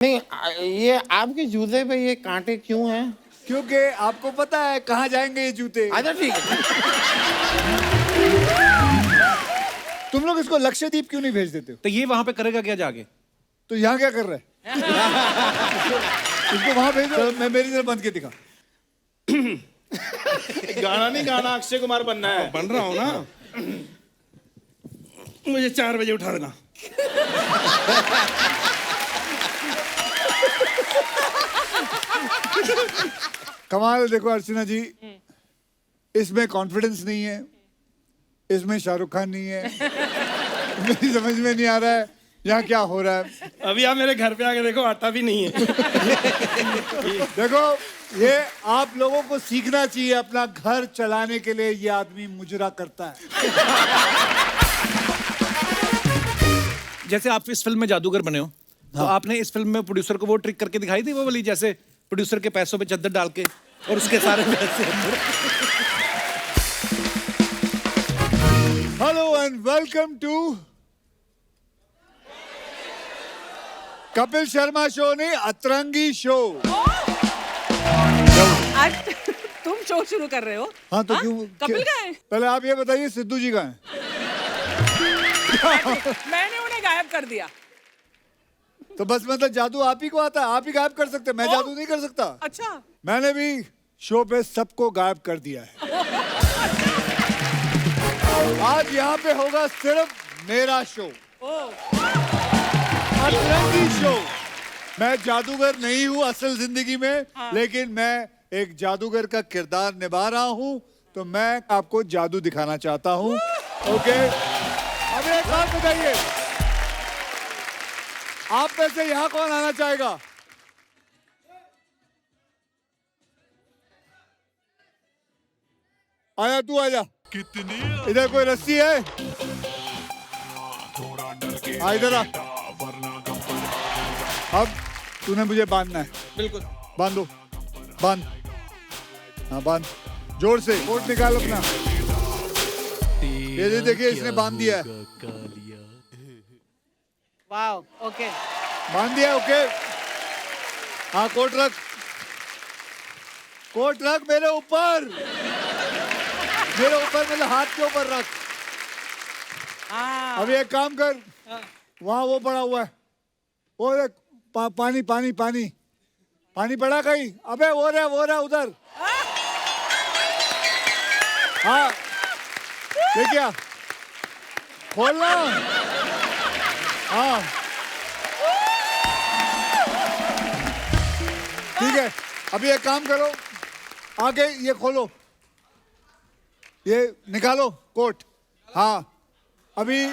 नहीं ये आपके जूते पे ये कांटे क्यों हैं? क्योंकि आपको पता है कहाँ जाएंगे ये जूते। अच्छा ठीक है। तुम लोग इसको लक्षद्वीप क्यों नहीं भेज देते हो? तो ये वहां पे करेगा क्या जाके? तो यहाँ क्या कर रहे हैं? इसको वहां भेजो। चलो, मैं मेरी तरफ बंद के दिखा। गाना नहीं गाना, अक्षय कुमार बनना है। बन रहा हूं ना। मुझे 4 बजे उठा देना। कमाल देखो अर्चना जी, इसमें कॉन्फिडेंस नहीं है, इसमें शाहरुख खान नहीं है। मेरी समझ में नहीं आ रहा है यहाँ क्या हो रहा है। अभी आप मेरे घर पे आके देखो, आटा भी नहीं है। देखो ये आप लोगों को सीखना चाहिए, अपना घर चलाने के लिए ये आदमी मुजरा करता है। जैसे आप इस फिल्म में जादूगर बने हो, तो आपने इस फिल्म में प्रोड्यूसर को वो ट्रिक करके दिखाई थी, वो वाली जैसे प्रोड्यूसर के पैसों पे चद्दर डाल के और उसके सारे पैसे। Hello and welcome to Kapil Sharma show, नहीं अतरंगी शो। आज तुम शो शुरू कर रहे हो? हाँ तो क्यों? कपिल का है? पहले आप ये बताइए सिद्धू जी का है? मैंने उन्हें गायब कर दिया। तो बस मतलब जादू आप ही को आता है, आप ही गायब कर सकते हैं, मैं जादू नहीं कर सकता। अच्छा, मैंने भी शो पे सबको गायब कर दिया है। आज यहाँ पे होगा सिर्फ मेरा शो, अतरंगी शो। मैं जादूगर नहीं हूँ असल जिंदगी में, लेकिन मैं एक जादूगर का किरदार निभा रहा हूँ, तो मैं आपको जादू दिखाना चाहता हूँ। ओके, अब एक बात बताइए, आप में से यहाँ कौन आना चाहेगा? आया, तू आजा। इधर कोई रस्सी है? आ इधर आ। अब तूने मुझे बांधना है। बिल्कुल। बांधो, बांध। हाँ बांध, जोर से। कोट निकाल अपना। ये देखिए इसने बांध दिया है। Wow, okay. बांध दिया, ओके। हाँ कोट रख, कोट रख मेरे ऊपर, मेरे ऊपर, मतलब हाथ के ऊपर रख। अभी एक काम कर, वहां वो पड़ा हुआ है, वो देख, पानी पानी पानी पानी पड़ा कहीं? अबे वो रहा उधर। हाँ ये क्या? खोलना। हाँ ठीक है, अभी एक काम करो, आगे ये खोलो, ये निकालो कोट। हाँ अभी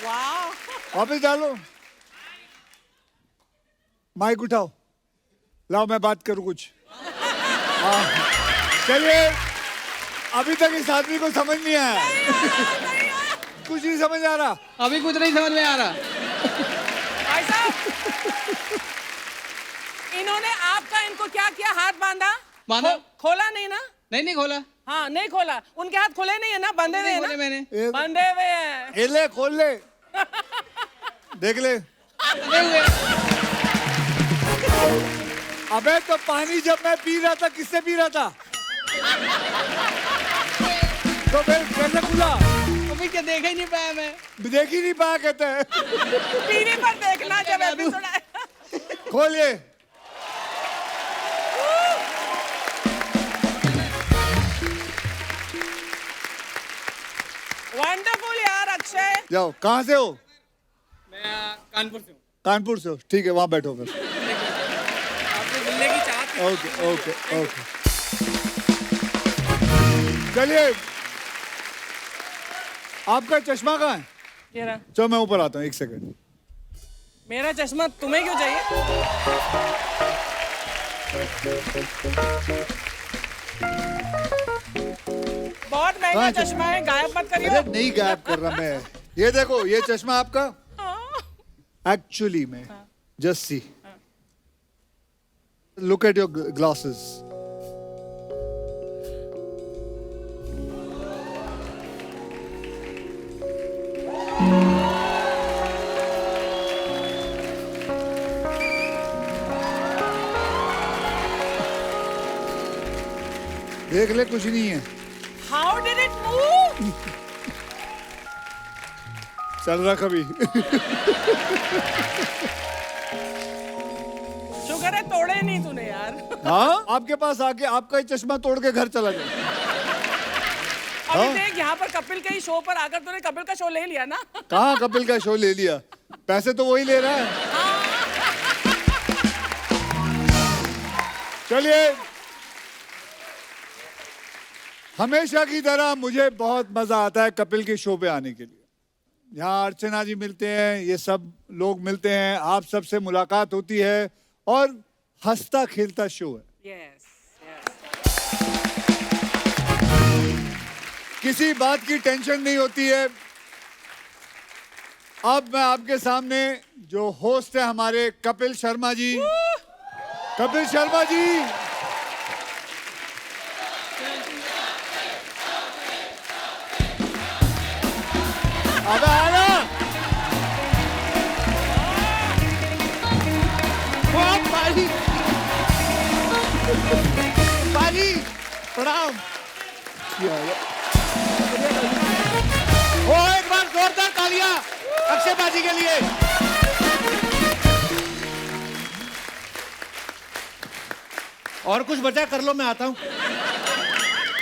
वाह, वापस डालो, माइक उठाओ, लाओ मैं बात करूं कुछ। हाँ चलिए, अभी तक इस आदमी को समझ नहीं आया। कुछ नहीं समझ आ रहा, अभी कुछ नहीं समझ में आ रहा। भाई साहब, इन्होंने आपका इनको क्या किया? हाथ बांधा? बांधा। खोला नहीं ना? नहीं खोला। हाँ नहीं खोला, उनके हाथ खुले नहीं है ना, बंधे हुए हैं ना? मैंने बंधे हुए हैं। ये ले, खोल ले, देख ले। बंधे हुए। अबे तो पानी जब मैं पी रहा था, किससे पी रहा था? तो फिर कैसे खुला? अभी क्या देख ही नहीं पाया मैं। देख ही नहीं पाया कहते हैं। टीवी पर देखना जब एपिसोड आए। खोलिए। वंडरफुल यार अक्षय। जाओ, कहाँ से हो? मैं कानपुर से हूँ। कानपुर से हो, ठीक है, वहां बैठो फिर। आपसे मिलने की चाहत थी। ओके ओके ओके, चलिए। आपका चश्मा कहाँ है? ये रहा। चलो मैं ऊपर आता हूँ, एक सेकंड। मेरा चश्मा तुम्हें क्यों चाहिए? बहुत महंगा चश्मा है, गायब मत करियो। अरे नहीं गायब कर रहा मैं, ये देखो, ये चश्मा आपका एक्चुअली में, just see, look at your glasses. देख ले, कुछ नहीं है। How did it move? चल रहा कभी। शुक्र है तोड़े नहीं तूने यार। हाँ, आपके पास आके आपका ही चश्मा तोड़ के घर चला गया। अभी देख यहाँ पर कपिल के ही शो पर आकर तूने कपिल का शो ले लिया ना। कहाँ कपिल का शो ले लिया? पैसे तो वही ले रहा है। चलिए, हमेशा की तरह मुझे बहुत मजा आता है कपिल के शो पे आने के लिए। यहाँ अर्चना जी मिलते हैं, ये सब लोग मिलते हैं, आप सबसे मुलाकात होती है और हंसता खेलता शो है। यस किसी बात की टेंशन नहीं होती है। अब मैं आपके सामने जो होस्ट है हमारे कपिल शर्मा जी, कपिल शर्मा जी, अबे आना। पाजी पाजी प्रणाम। ओ एक बार जोरदार तालियां अक्षय बाजी के लिए। और कुछ बचा कर लो, मैं आता हूँ।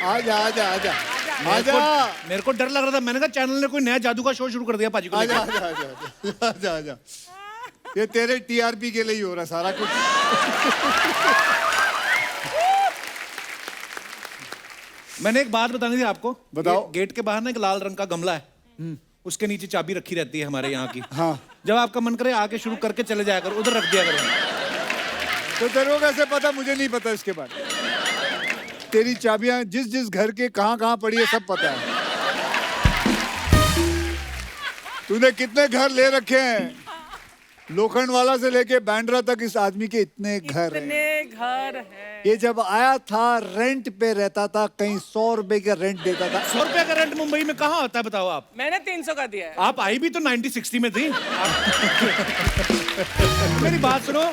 आजा आजा आजा मेरे आजा को- मेरे को डर लग रहा था, मैंने कहा चैनल ने कोई नया जादू का शो शुरू कर दिया पाजी को आजा लेकर। आजा आजा आजा आजा। ये तेरे टीआरपी के लिए ही हो रहा सारा कुछ। मैंने एक बात बतानी थी आपको। बताओ। ये गेट के बाहर ना एक लाल रंग का गमला है, उसके नीचे चाबी रखी रहती है हमारे यहाँ की। हाँ। जब आपका मन करे आके शुरू करके चले जाया करो, उधर रख दिया करो। तो तेरे को कैसे पता? मुझे नहीं पता इसके बारे में। तेरी चाबियां जिस जिस घर के कहाँ कहाँ पड़ी है सब पता है। तूने कितने घर ले रखे हैं? लोखंड वाला से लेके बैंड्रा तक इस आदमी के इतने घर हैं। इतने घर हैं। ये जब आया था रेंट पे रहता था, कहीं 100 रुपए का रेंट देता था। 100 रुपया का रेंट मुंबई में कहाँ होता है बताओ आप? मैंने 300 का दिया है। आप आई भी तो 90-60 में थी। मेरी बात सुनो,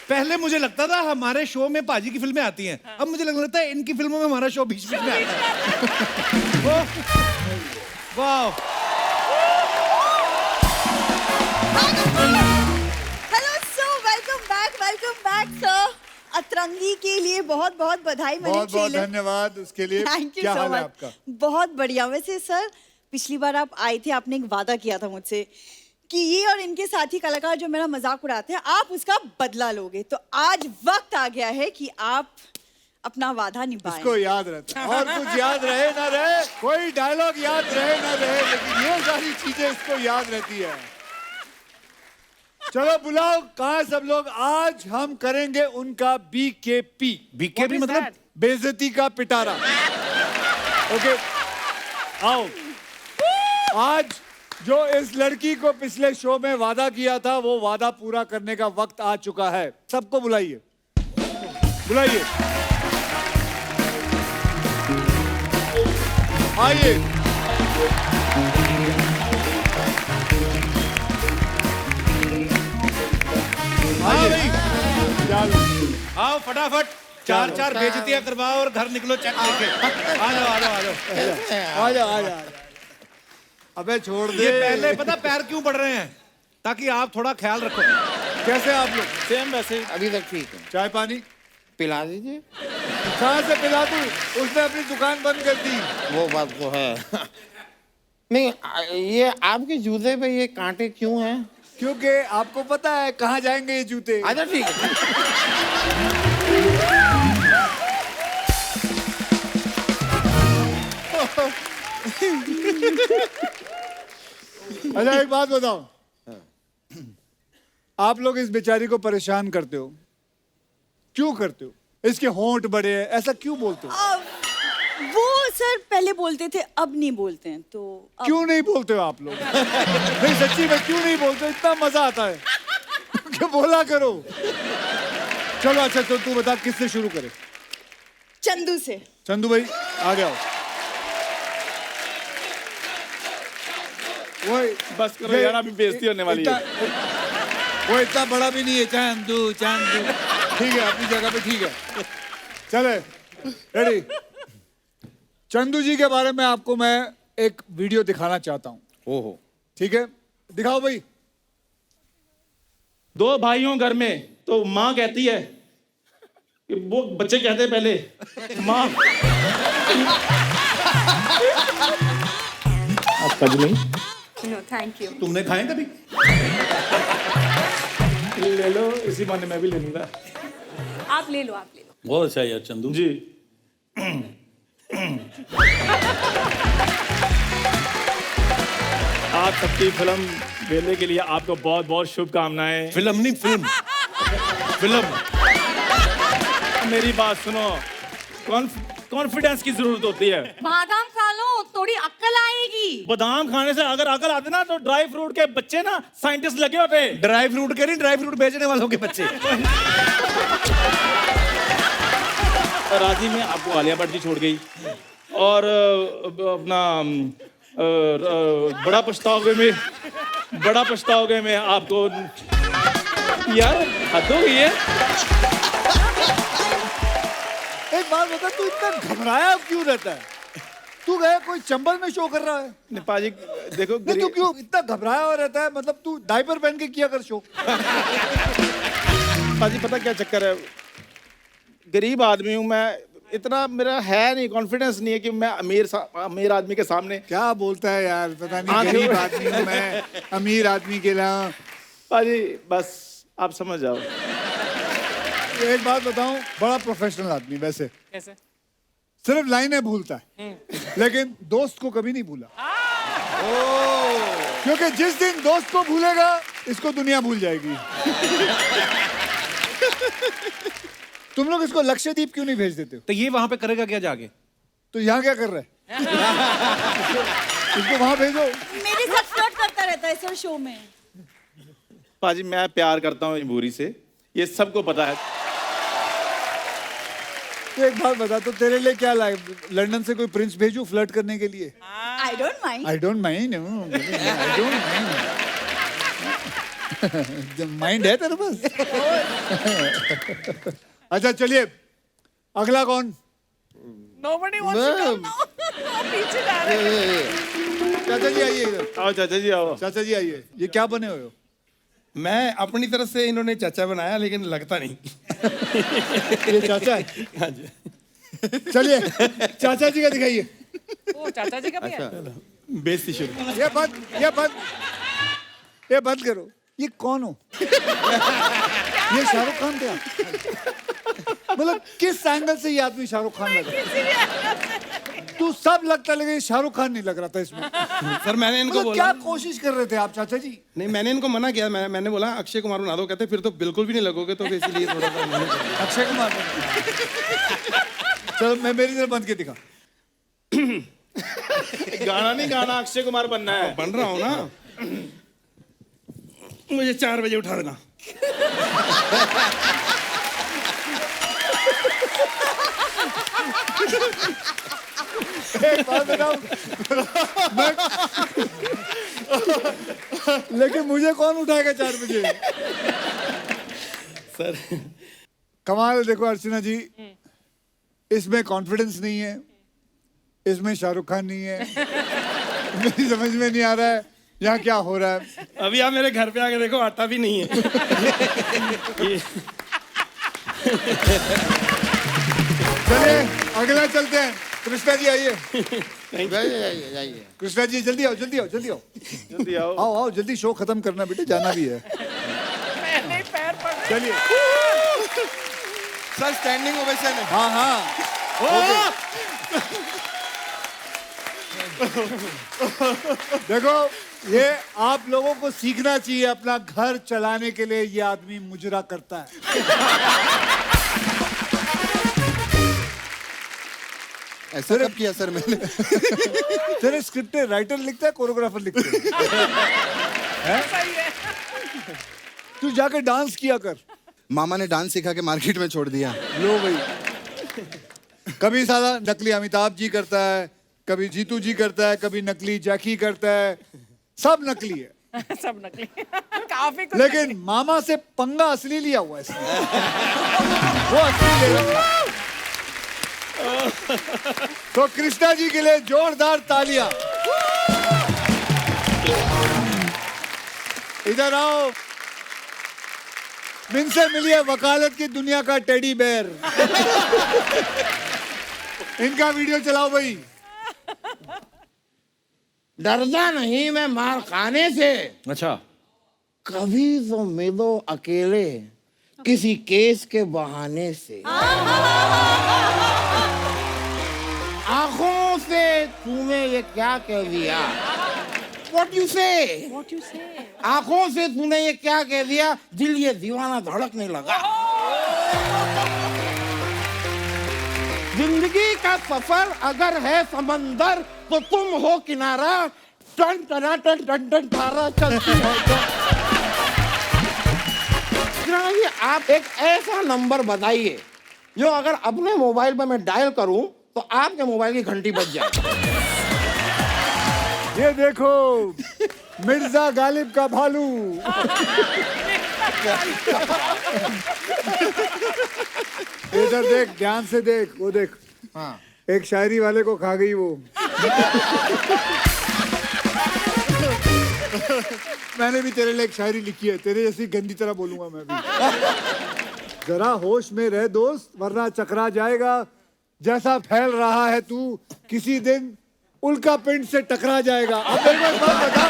पहले मुझे लगता था हमारे शो में पाजी की फिल्में आती हैं, अब मुझे लगता है इनकी फिल्मों में हमारा शो बीच बीच में आता है। वाह। Hello sir, welcome back sir. अतरंगी के लिए बहुत बहुत बधाई। मैंने बहुत बहुत ट्रेलर धन्यवाद उसके लिए। थैंक यू क्या सो हाल है मच। आपका? बहुत बढ़िया। वैसे सर, पिछली बार आप आए थे, आपने एक वादा किया था मुझसे कि ये और इनके साथी कलाकार जो मेरा मजाक उड़ाते हैं, आप उसका बदला लोगे। तो आज वक्त आ गया है कि आप अपना वादा निभाएं। इसको याद रहता है, और कुछ याद रहे ना रहे, कोई डायलॉग याद रहे ना रहे, लेकिन ये सारी चीजें इसको याद रहती है। चलो बुलाओ, कहाँ सब लोग? आज हम करेंगे उनका BKP। बीके मतलब बेइज्जती का पिटारा। ओके, आओ। आज जो इस लड़की को पिछले शो में वादा किया था, वो वादा पूरा करने का वक्त आ चुका है। सबको बुलाइए, बुलाइए, आइए। आइए, चलो। आओ फटाफट, चार बेइज्जतियां करवाओ और घर निकलो चेक लेके। आ जाओ आ जाओ आ जाओ। आ जा। अबे छोड़ दे। ये पहले पता पैर क्यों पड़ रहे हैं? ताकि आप थोड़ा ख्याल रखो। कैसे आप लोग? सेम वैसे ही। अभी तक ठीक है, चाय पानी पिला दीजिए। कहाँ से पिला दूं? उसने अपनी दुकान बंद कर दी। वो बात तो है। नहीं, ये आपके जूते पे ये कांटे क्यों हैं? क्योंकि आपको पता है कहाँ जाएंगे ये जूते। अच्छा ठीक है। अच्छा एक बात बताओ, आप लोग इस बेचारी को परेशान करते हो, क्यों करते हो? इसके होंठ बड़े हैं, ऐसा क्यों बोलते हो? वो सर पहले बोलते थे, अब नहीं बोलते हैं। तो अब क्यों नहीं बोलते हो आप लोग? नहीं सच्ची में क्यों नहीं बोलते? इतना मजा आता है क्या? बोला करो। चलो अच्छा, तो तू बता किससे शुरू करे? चंदू से। चंदू भाई आ जाओ। वो बस करो यार, अभी बेइज्जती होने वाली है। वो इतना बड़ा भी नहीं है। चंदू चंदू ठीक है, अपनी जगह पे ठीक है। चले, रेडी। चंदू जी के बारे में आपको मैं एक वीडियो दिखाना चाहता हूँ। ओहो, ठीक है, दिखाओ भाई। दो भाइयों घर में तो माँ कहती है कि वो बच्चे कहते हैं पहले माँ आपका जी नहीं नो थैंक यू। तुमने खाए कभी? ले लो, इसी बहाने मैं भी ले लूंगा। आप ले लो, आप ले लो। बहुत अच्छा है यार चंदू जी आप सबकी फिल्म वेले के लिए आपको बहुत बहुत शुभकामनाएं। फिल्म नहीं, फिल्म फिल्म। मेरी बात सुनो, कॉन्फिडेंस की जरूरत होती है। बादाम खा लो, थोड़ी अक्ल आएगी। बादाम खाने से अगर अकल आते ना तो ड्राई फ्रूट के बच्चे ना साइंटिस्ट लगे होते। ड्राई फ्रूट के नहीं, ड्राई फ्रूट बेचने वालों के बच्चे। राजी में आपको आलिया भट्ट जी छोड़ गई और अपना बड़ा पछताओगे में आपको यार हद हो गई है। एक बात बता, तू इतना घबराया क्यों रहता है? तू गया कोई चंबल में शो कर रहा है? पाजी देखो नहीं, तू क्यों इतना घबराया हुआ रहता है? मतलब तू डायपर पहन के किया कर शो। पाजी पता क्या चक्कर है, गरीब आदमी हूँ मैं, इतना मेरा है नहीं, कॉन्फिडेंस नहीं है कि मैं अमीर आदमी के सामने। क्या बोलता है यार, पता नहीं गरीब आदमी हूँ मैं, अमीर आदमी के लिए। पाजी बस आप समझ जाओ। एक बात बताऊं, बड़ा प्रोफेशनल आदमी वैसे, कैसे? सिर्फ लाइनें भूलता है लेकिन दोस्त को कभी नहीं भूला। क्योंकि जिस दिन दोस्त को भूलेगा इसको दुनिया भूल जाएगी। तुम लोग इसको लक्षद्वीप क्यों नहीं भेज देते हो? तो ये वहां पे करेगा क्या जाके? तो यहाँ क्या कर रहे हैं? इसको वहां भेजो। मेरे साथ फ्लर्ट करता रहता है सर शो में। पाजी मैं प्यार करता हूँ भूरी से, ये सबको पता है। तो एक बात बता, तो तेरे लिए क्या लाए? लंदन से कोई प्रिंस भेजू फ्लर्ट करने के लिए? I don't mind. I don't mind, mind है तेरे पास? अच्छा चलिए, अगला कौन? Nobody wants to come now. पीछे जा रहे हैं। चाचा जी आइए इधर। आओ चाचा जी आओ। चाचा जी आइए। ये क्या बने हुए हो? मैं अपनी तरफ से इन्होंने चाचा बनाया लेकिन लगता नहीं। ये चाचा है? हाँ जी। चलिए चाचा जी का दिखाइए। ओ चाचा जी का भी है। बेइज्जती शुरू। ये बंद करो। ये कौन हो? ये शाहरुख खान थे? मतलब किस एंगल से ये आदमी शाहरुख खान लग रहा है? तू सब लगता लगे, शाहरुख खान नहीं लग रहा था इसमें। सर मैंने इनको मतलब बोला, क्या कोशिश कर रहे थे आप चाचा जी? नहीं मैंने इनको मना किया, मैंने बोला अक्षय कुमार बना दो, कहते फिर तो बिल्कुल भी नहीं लगोगे, तो इसलिए थोड़ा सा मैंने कर दिया। अक्षय कुमार। चलो मैं मेरी तरफ बंद के दिखा। गाना नहीं गाना, अक्षय कुमार बनना है। बन रहा हूँ ना। मुझे 4 बजे उठा देना। एक बात बताऊं, लेकिन मुझे कौन उठाएगा 4 बजे? सर कमाल। देखो अर्चना जी, इसमें कॉन्फिडेंस नहीं है, इसमें शाहरुख खान नहीं है। मेरी समझ में नहीं आ रहा है यहाँ क्या हो रहा है। अभी आप मेरे घर पे आके देखो, आता भी नहीं है। चलिए अगला चलते हैं। कृष्णा जी आइए। जाइए। कृष्णा जी जल्दी आओ, जल्दी आओ, जल्दी आओ, जल्दी आओ। आओ आओ जल्दी, शो खत्म करना बेटे, जाना भी है। पहले ही पैर पड़ रहे हैं। चलिए। सर स्टैंडिंग ओवेशन है। हाँ हाँ। देखो ये आप लोगों को सीखना चाहिए, अपना घर चलाने के लिए ये आदमी मुजरा करता है। ऐसा कब किया सर मैंने? तेरे स्क्रिप्ट राइटर लिखता है, कोरियोग्राफर लिखता है? सही है। तू जाके डांस किया कर। मामा ने डांस सिखा के मार्केट में छोड़ दिया। लो भाई, कभी साला नकली अमिताभ जी करता है, कभी जीतू जी करता है, कभी नकली जैकी करता है, सब नकली है। सब नकली। काफी कुछ लेकिन मामा से पंगा असली लिया हुआ है इसने। वो असली ले रहा है। तो कृष्णा जी के लिए जोरदार तालियां। इधर आओ, इनसे मिलिए वकालत की दुनिया का टेडी बेयर। इनका वीडियो चलाओ भाई। डरता नहीं मैं मार खाने से, अच्छा, कभी तो मिलो अकेले किसी केस के बहाने से। आंखों से तूने ये क्या कह दिया? What you say? What you say? आंखों से तूने ये क्या कह दिया? दिल ये दीवाना धड़कने लगा। जिंदगी का सफर अगर है समंदर तो तुम हो किनारा, टन टना टन टन टन तारा चलती है। कृष्णा जी, आप एक ऐसा नंबर बताइए जो अगर अपने मोबाइल पर मैं डायल करूं तो आपके मोबाइल की घंटी बज जाए। ये देखो, मिर्जा गालिब का भालू। इधर देख, ध्यान से देख, वो देख। हाँ, एक शायरी वाले को खा गई वो। मैंने भी तेरे लिए एक शायरी लिखी है, तेरे जैसी गंदी तरह बोलूंगा मैं भी। जरा होश में रह दोस्त, वरना चकरा जाएगा। जैसा फैल रहा है तू, किसी दिन उल्का पिंड से टकरा जाएगा। अब मेरे को एक बात बता।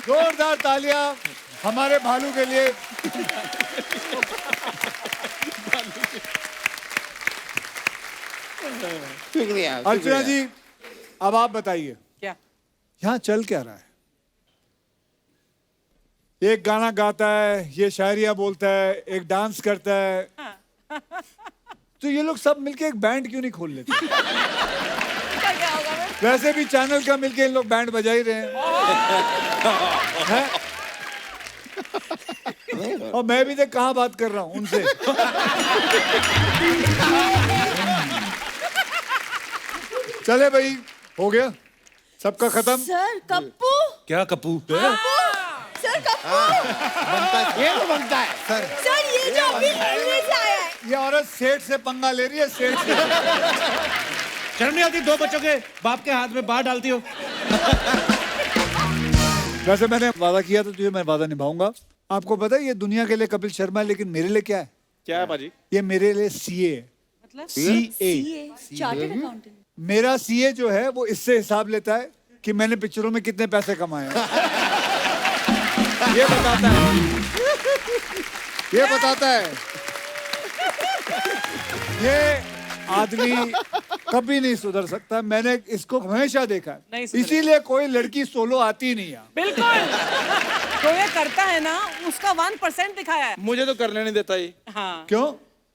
जोरदार तालियां हमारे भालू के लिए। शुक्रिया। अर्चना जी, अब आप बताइए, क्या? यहाँ चल क्या रहा है? एक गाना गाता है, ये शायरियां बोलता है, एक डांस करता है। तो ये लोग सब मिलके एक बैंड क्यों नहीं खोल लेते? क्या होगा मैं? वैसे भी चैनल का मिलके इन लोग बैंड बजा ही रहे हैं। और मैं भी देख कहाँ बात कर रहा हूँ उनसे। चले भाई, हो गया सबका खत्म। सर कप्पू, क्या कप्पू? सर कप्पू, ये तो बनता है सर। सर ये जो अभी दिल्ली से आया है। ये औरत सेठ से पंगा ले रही है, सेठ से। शर्म नहीं आती? दो बच्चों के बाप के हाथ में बाहर डालती हो। वैसे मैंने वादा किया था तुझे, मैं वादा निभाऊंगा। आपको पता है ये दुनिया के लिए कपिल शर्मा है, लेकिन मेरे लिए क्या है? क्या है बाजी? ये मेरे लिए सीए है। मतलब सीए। Chartered accountant. मेरा सीए जो है वो इससे हिसाब लेता है कि मैंने पिक्चरों में कितने पैसे कमाए हैं। ये बताता है, ये बताता है। ये आदमी कभी नहीं सुधर सकता, मैंने इसको हमेशा देखा नहीं है। सुधरेगा। इसीलिए कोई लड़की सोलो आती नहीं है। बिल्कुल। तो ये करता है ना, उसका 1% दिखाया है। मुझे तो करने नहीं देता ये। हाँ क्यों?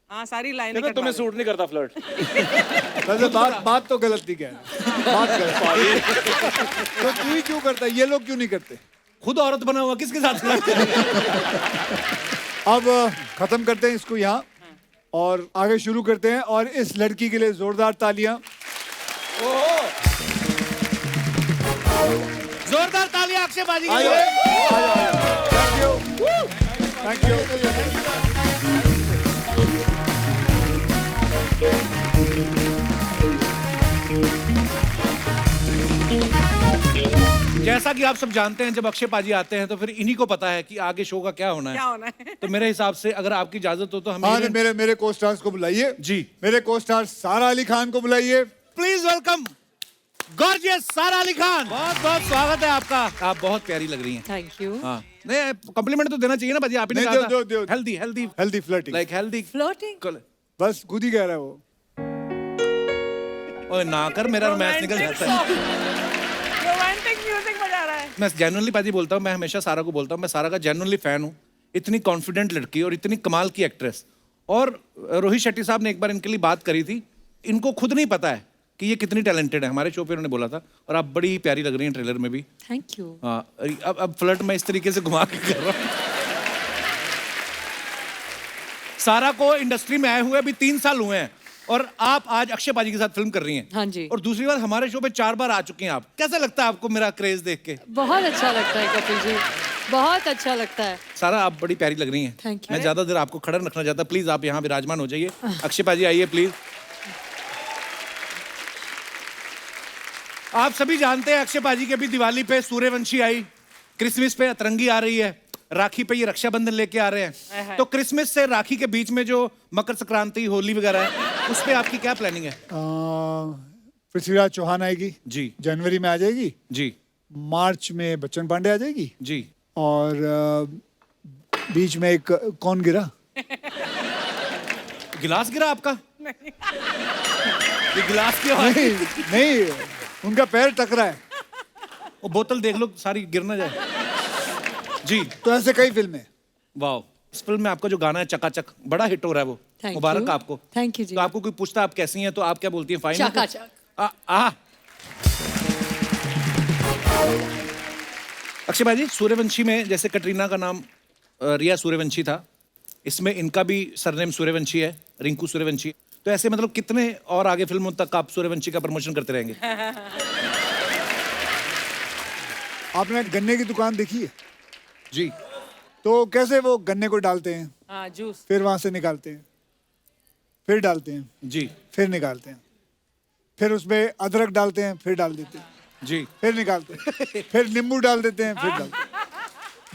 हाँ, सारी लाइनें कहता तुम्हें सूट नहीं करता फ्लर्ट। वैसे बात तो गलत नहीं कह रहा, बात गलत। तो तू ही क्यों करता है, ये लोग क्यों नहीं करते? खुद औरत बना हुआ किसके साथ? अब खत्म करते हैं इसको यहाँ और आगे शुरू करते हैं। और इस लड़की के लिए जोरदार तालियां। जोरदार तालियां अक्षय बाजी के आइए, लिए। Thank you, thank you. जैसा कि आप सब जानते हैं, जब अक्षय पाजी आते हैं तो फिर इन्हीं को पता है कि आगे शो का क्या होना क्या है। होना है? तो मेरे हिसाब से अगर आपकी इजाजत हो तो हम हाँ, मेरे को स्टार्स को बुलाइए जी। मेरे को स्टार सारा अली खान को बुलाइए। प्लीज वेलकम गॉर्जियस सारा अली खान। बहुत बहुत स्वागत है आपका। आप बहुत प्यारी लग रही हैं। Thank you. हाँ, नहीं कॉम्प्लीमेंट तो देना चाहिए ना बाजी, आप ही ने नहीं, कहा दो। था healthy healthy healthy flirting, like healthy floating. बस खुद ही कह रहा है वो। ओए ना कर, मेरा रोमांस निकल जाता है। रोमांटिक म्यूजिक बजा रहा है। मैं जेन्युइनली पाजी बोलता हूँ, मैं हमेशा सारा को बोलता हूँ, मैं सारा का जेन्युइनली फैन हूँ। इतनी कॉन्फिडेंट लड़की और इतनी कमाल की एक्ट्रेस। और रोहित शेट्टी साहब ने एक बार इनके लिए बात करी थी, इनको खुद नहीं पता है कि ये कितनी टैलेंटेड है। हमारे शो पे उन्होंने बोला था। और आप बड़ी ही प्यारी लग रही हैं ट्रेलर में भी। Thank you. हाँ, अब फ्लर्ट मैं इस तरीके से घुमा के कर रहा हूँ। सारा को इंडस्ट्री में आए हुए अभी 3 साल हुए हैं और आप आज अक्षय पाजी के साथ फिल्म कर रही हैं। हाँ जी। और दूसरी बार हमारे शो पे 4 बार आ चुकी हैं आप। कैसा लगता है आपको मेरा क्रेज देख के? बहुत अच्छा लगता है कपिल जी, बहुत अच्छा लगता है। सारा आप बड़ी प्यारी लग रही हैं। Thank you. मैं ज्यादा देर आपको खड़ा रखना चाहता, प्लीज आप यहाँ विराजमान हो जाइए। अक्षय पाजी आइए प्लीज। आप सभी जानते हैं अक्षय पाजी की अभी दिवाली पे सूर्यवंशी आई, क्रिसमस पे अतरंगी आ रही है, राखी पे ये रक्षाबंधन लेके आ रहे हैं। तो क्रिसमस से राखी के बीच में जो मकर संक्रांति, होली वगैरह है, उस पे आपकी क्या प्लानिंग है? पृथ्वीराज चौहान आएगी जी जनवरी में, आ जाएगी जी मार्च में, बच्चन पांडे आ जाएगी जी। और बीच में एक कौन गिरा? गिलास गिरा आपका? ये गिलास की आवाज? नहीं नहीं, उनका पैर टकरा है। वो बोतल देख लो सारी गिर ना जाए। जी। तो ऐसे कई फिल्में। वाह, इस फिल्म में आपका जो गाना है चकाचक, बड़ा हिट हो रहा है वो। Thank Mubarak you. आपको। Thank you जी। तो आपको कोई पूछता आप कैसी हैं तो आप क्या बोलती हैं? फाइन। चकाचक। अक्षय भाई, सूर्यवंशी में जैसे कटरीना का नाम रिया सूर्यवंशी था, इसमें इनका भी सरनेम सूर्यवंशी है, रिंकू सूर्यवंशी। तो ऐसे मतलब कितने और आगे फिल्मों तक आप सूर्यवंशी का प्रमोशन करते रहेंगे? आपने गन्ने की दुकान देखी है? जी। तो कैसे वो गन्ने को डालते हैं, हाँ, जूस। फिर वहां से निकालते हैं, फिर डालते हैं, जी फिर निकालते हैं, फिर उसमें अदरक डालते हैं, फिर डाल देते हैं, जी। फिर निकालते हैं, फिर नींबू डाल देते हैं, फिर डालते हैं,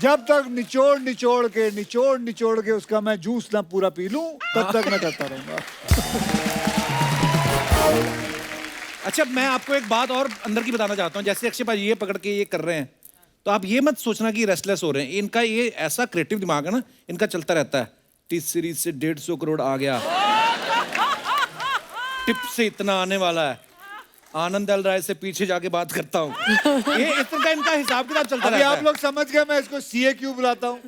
जब तक निचोड़ निचोड़ के उसका मैं जूस ना पूरा पी लूं, तब तक मैं करता रहूंगा। अच्छा, मैं आपको एक बात और अंदर की बताना चाहता हूँ। जैसे अक्षय भाई ये पकड़ के ये कर रहे हैं, तो आप ये मत सोचना कि रेस्टलेस हो रहे हैं। इनका ये ऐसा क्रिएटिव दिमाग है ना, इनका चलता रहता है। टीज सीरीज से 150 करोड़ आ गया, टिप से इतना आने वाला है, आनंद एल राय से पीछे जाके बात करता हूँ। ये इतना इनका हिसाब किताब चलता अभी रहता आप है। लोग समझ गए मैं इसको सीए क्यों बुलाता हूँ।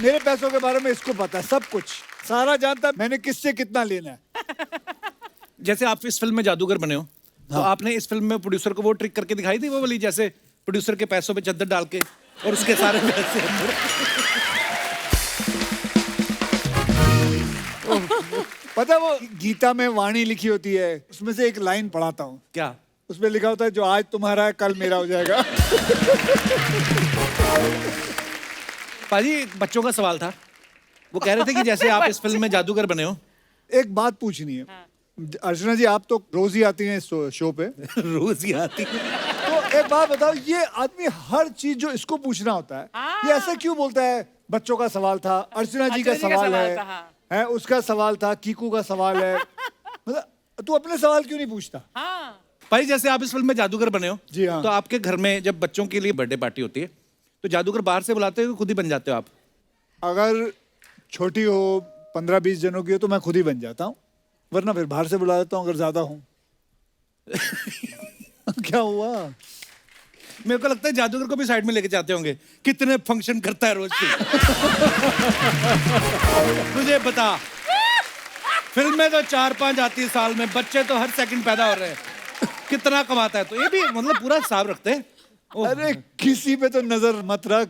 मेरे पैसों के बारे में इसको पता है, सब कुछ सारा जानता है, मैंने किससे कितना लेना है। जैसे आप इस फिल्म में जादूगर बने हो, तो आपने इस फिल्म में प्रोड्यूसर को वो ट्रिक करके दिखाई थी, वो वाली जैसे प्रोड्यूसर के पैसों पे चद्दर डाल के और उसके सारे पैसे पता है वो गीता में वाणी लिखी होती है, उसमें से एक लाइन पढ़ाता हूँ। क्या? उसमें लिखा होता है, जो आज तुम्हारा है कल मेरा हो जाएगा। पाजी, एक बच्चों का सवाल था। वो कह रहे थे कि जैसे आप इस फिल्म में जादूगर बने हो। एक बात पूछनी है। अर्चना जी, आप तो रोज ही आती हैं इस शो पे। रोज ही आती है। तो एक बात बताओ, ये आदमी हर चीज जो इसको पूछना होता है, ये ऐसे क्यों बोलता है? बच्चों का सवाल था, अर्चना जी का सवाल है, उसका सवाल था, कीकू का सवाल है। मतलब तू अपने सवाल क्यों नहीं पूछता? भाई, जैसे आप इस फिल्म में जादूगर बने हो, जी हाँ। तो आपके घर में जब बच्चों के लिए बर्थडे पार्टी होती है, तो जादूगर बाहर से बुलाते हो, खुद ही बन जाते हो आप? अगर छोटी हो, 15-20 जनों की हो, तो मैं खुद ही बन जाता हूँ, वरना फिर बाहर से बुला देता हूँ अगर ज्यादा हूँ। क्या हुआ? मेरे को लगता है जादूगर को भी साइड में लेके जाते होंगे। कितने फंक्शन करता है रोज के? मुझे बता, फिल्में तो 4-5 आती है साल में, बच्चे तो हर सेकंड पैदा हो रहे हैं। कितना कमाता है? तो ये भी मतलब पूरा हिसाब रखते हैं। अरे किसी पे तो नजर मत रख।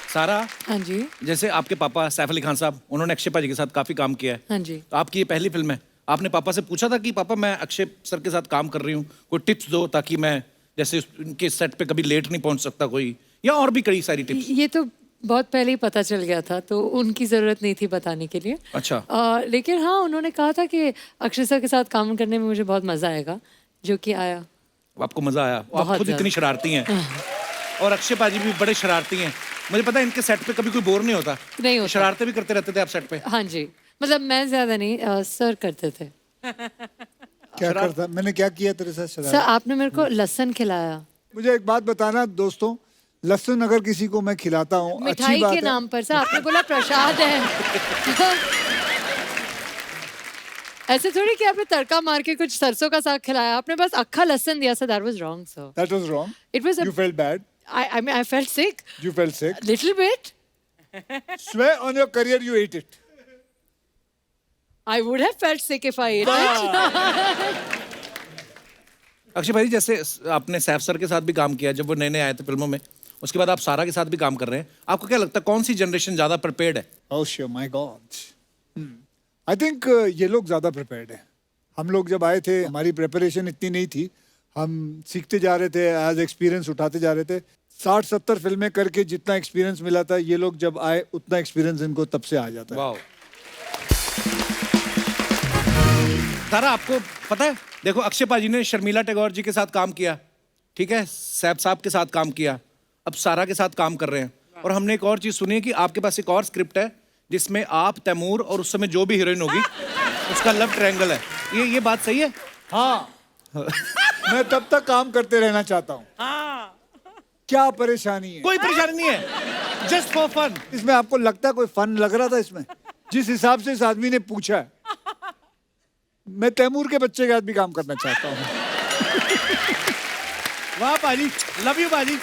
सारा, हाँ जी। जैसे आपके पापा सैफ अली खान साहब, उन्होंने अक्षय पाजी के साथ काफी काम किया है। हाँ जी। तो आपकी ये पहली फिल्म है। आपने पापा से पूछा था कि पापा मैं अक्षय सर के साथ काम कर रही हूँ, कोई टिप्स दो ताकि मैं जैसे उनके सेट पे कभी लेट नहीं पहुंच सकता कोई, या और भी कई सारी टिप्स? ये तो बहुत पहले ही पता चल गया था, तो उनकी जरूरत नहीं थी बताने के लिए। अच्छा। लेकिन हाँ, उन्होंने कहा था कि अक्षय सर के साथ काम करने में मुझे बहुत मजा आएगा, जो कि आया। आपको मजा आया? आप बहुत खुद ज्यादा। इतनी शरारती हैं, और अक्षय पाजी भी बड़े शरारती हैं। मुझे पता है इनके सेट पे कभी कोई बोर नहीं होता। नहीं होता। शरारतें भी करते रहते थे आप सेट पे? हाँ जी, मतलब मैं ज्यादा नहीं, सर करते थे। क्या करता? मैंने क्या किया तेरे साथ शरारत? सर, आपने मेरे को लहसुन खिलाया मुझे एक बात बताना दोस्तों, लहसुन अगर किसी को मैं खिलाता हूँ, अच्छी मिठाई बात के है। नाम पर। सर, आपने बोला प्रसाद है। ऐसे थोड़ी कि आपने तड़का मार के कुछ सरसों का साग खिलाया, आपने बस अक्खा लहसुन दिया। Sir, that was wrong sir. That was wrong. It was You felt bad. I mean, I felt sick. You felt sick. Little bit. Swear on your career you ate it. I would have felt sick if I ate it. Akshay भाई, जैसे आपने Saif sir के साथ भी काम किया जब वो नए नए आए थे फिल्मों में, उसके बाद आप सारा के साथ भी काम कर रहे हैं, आपको क्या लगता है कौन सी जनरेशन ज्यादा प्रिपेयर्ड है? Oh sure, my God. I think ये लोग ज़्यादा प्रिपेयर्ड हैं. हम लोग जब आए थे हमारी प्रिपरेशन इतनी नहीं थी, हम सीखते जा रहे थे, एज एक्सपीरियंस उठाते जा रहे थे. 60-70 फिल्में करके जितना एक्सपीरियंस मिला था, ये लोग जब आए उतना एक्सपीरियंस इनको तब से आ जाता है. वाह। तारा, आपको पता है, देखो अक्षय पाजी ने शर्मिला टैगोर जी के साथ काम किया, ठीक है, सैफ साहब के साथ काम किया, अब सारा के साथ काम कर रहे हैं, और हमने एक और चीज सुनी है कि आपके पास एक और स्क्रिप्ट है जिसमें आप, तैमूर और उस समय जो भी हीरोइन होगी उसका लव ट्रायंगल है. ये बात सही है? हाँ. मैं तब तक काम करते रहना चाहता हूँ. क्या परेशानी है? कोई परेशानी नहीं है, जस्ट फॉर फन. इसमें आपको लगता है कोई फन लग रहा था इसमें? जिस हिसाब से इस आदमी ने पूछा है, मैं तैमूर के बच्चे के साथ भी काम करना चाहता हूँ. वाह पाजी, लव यू पाजी.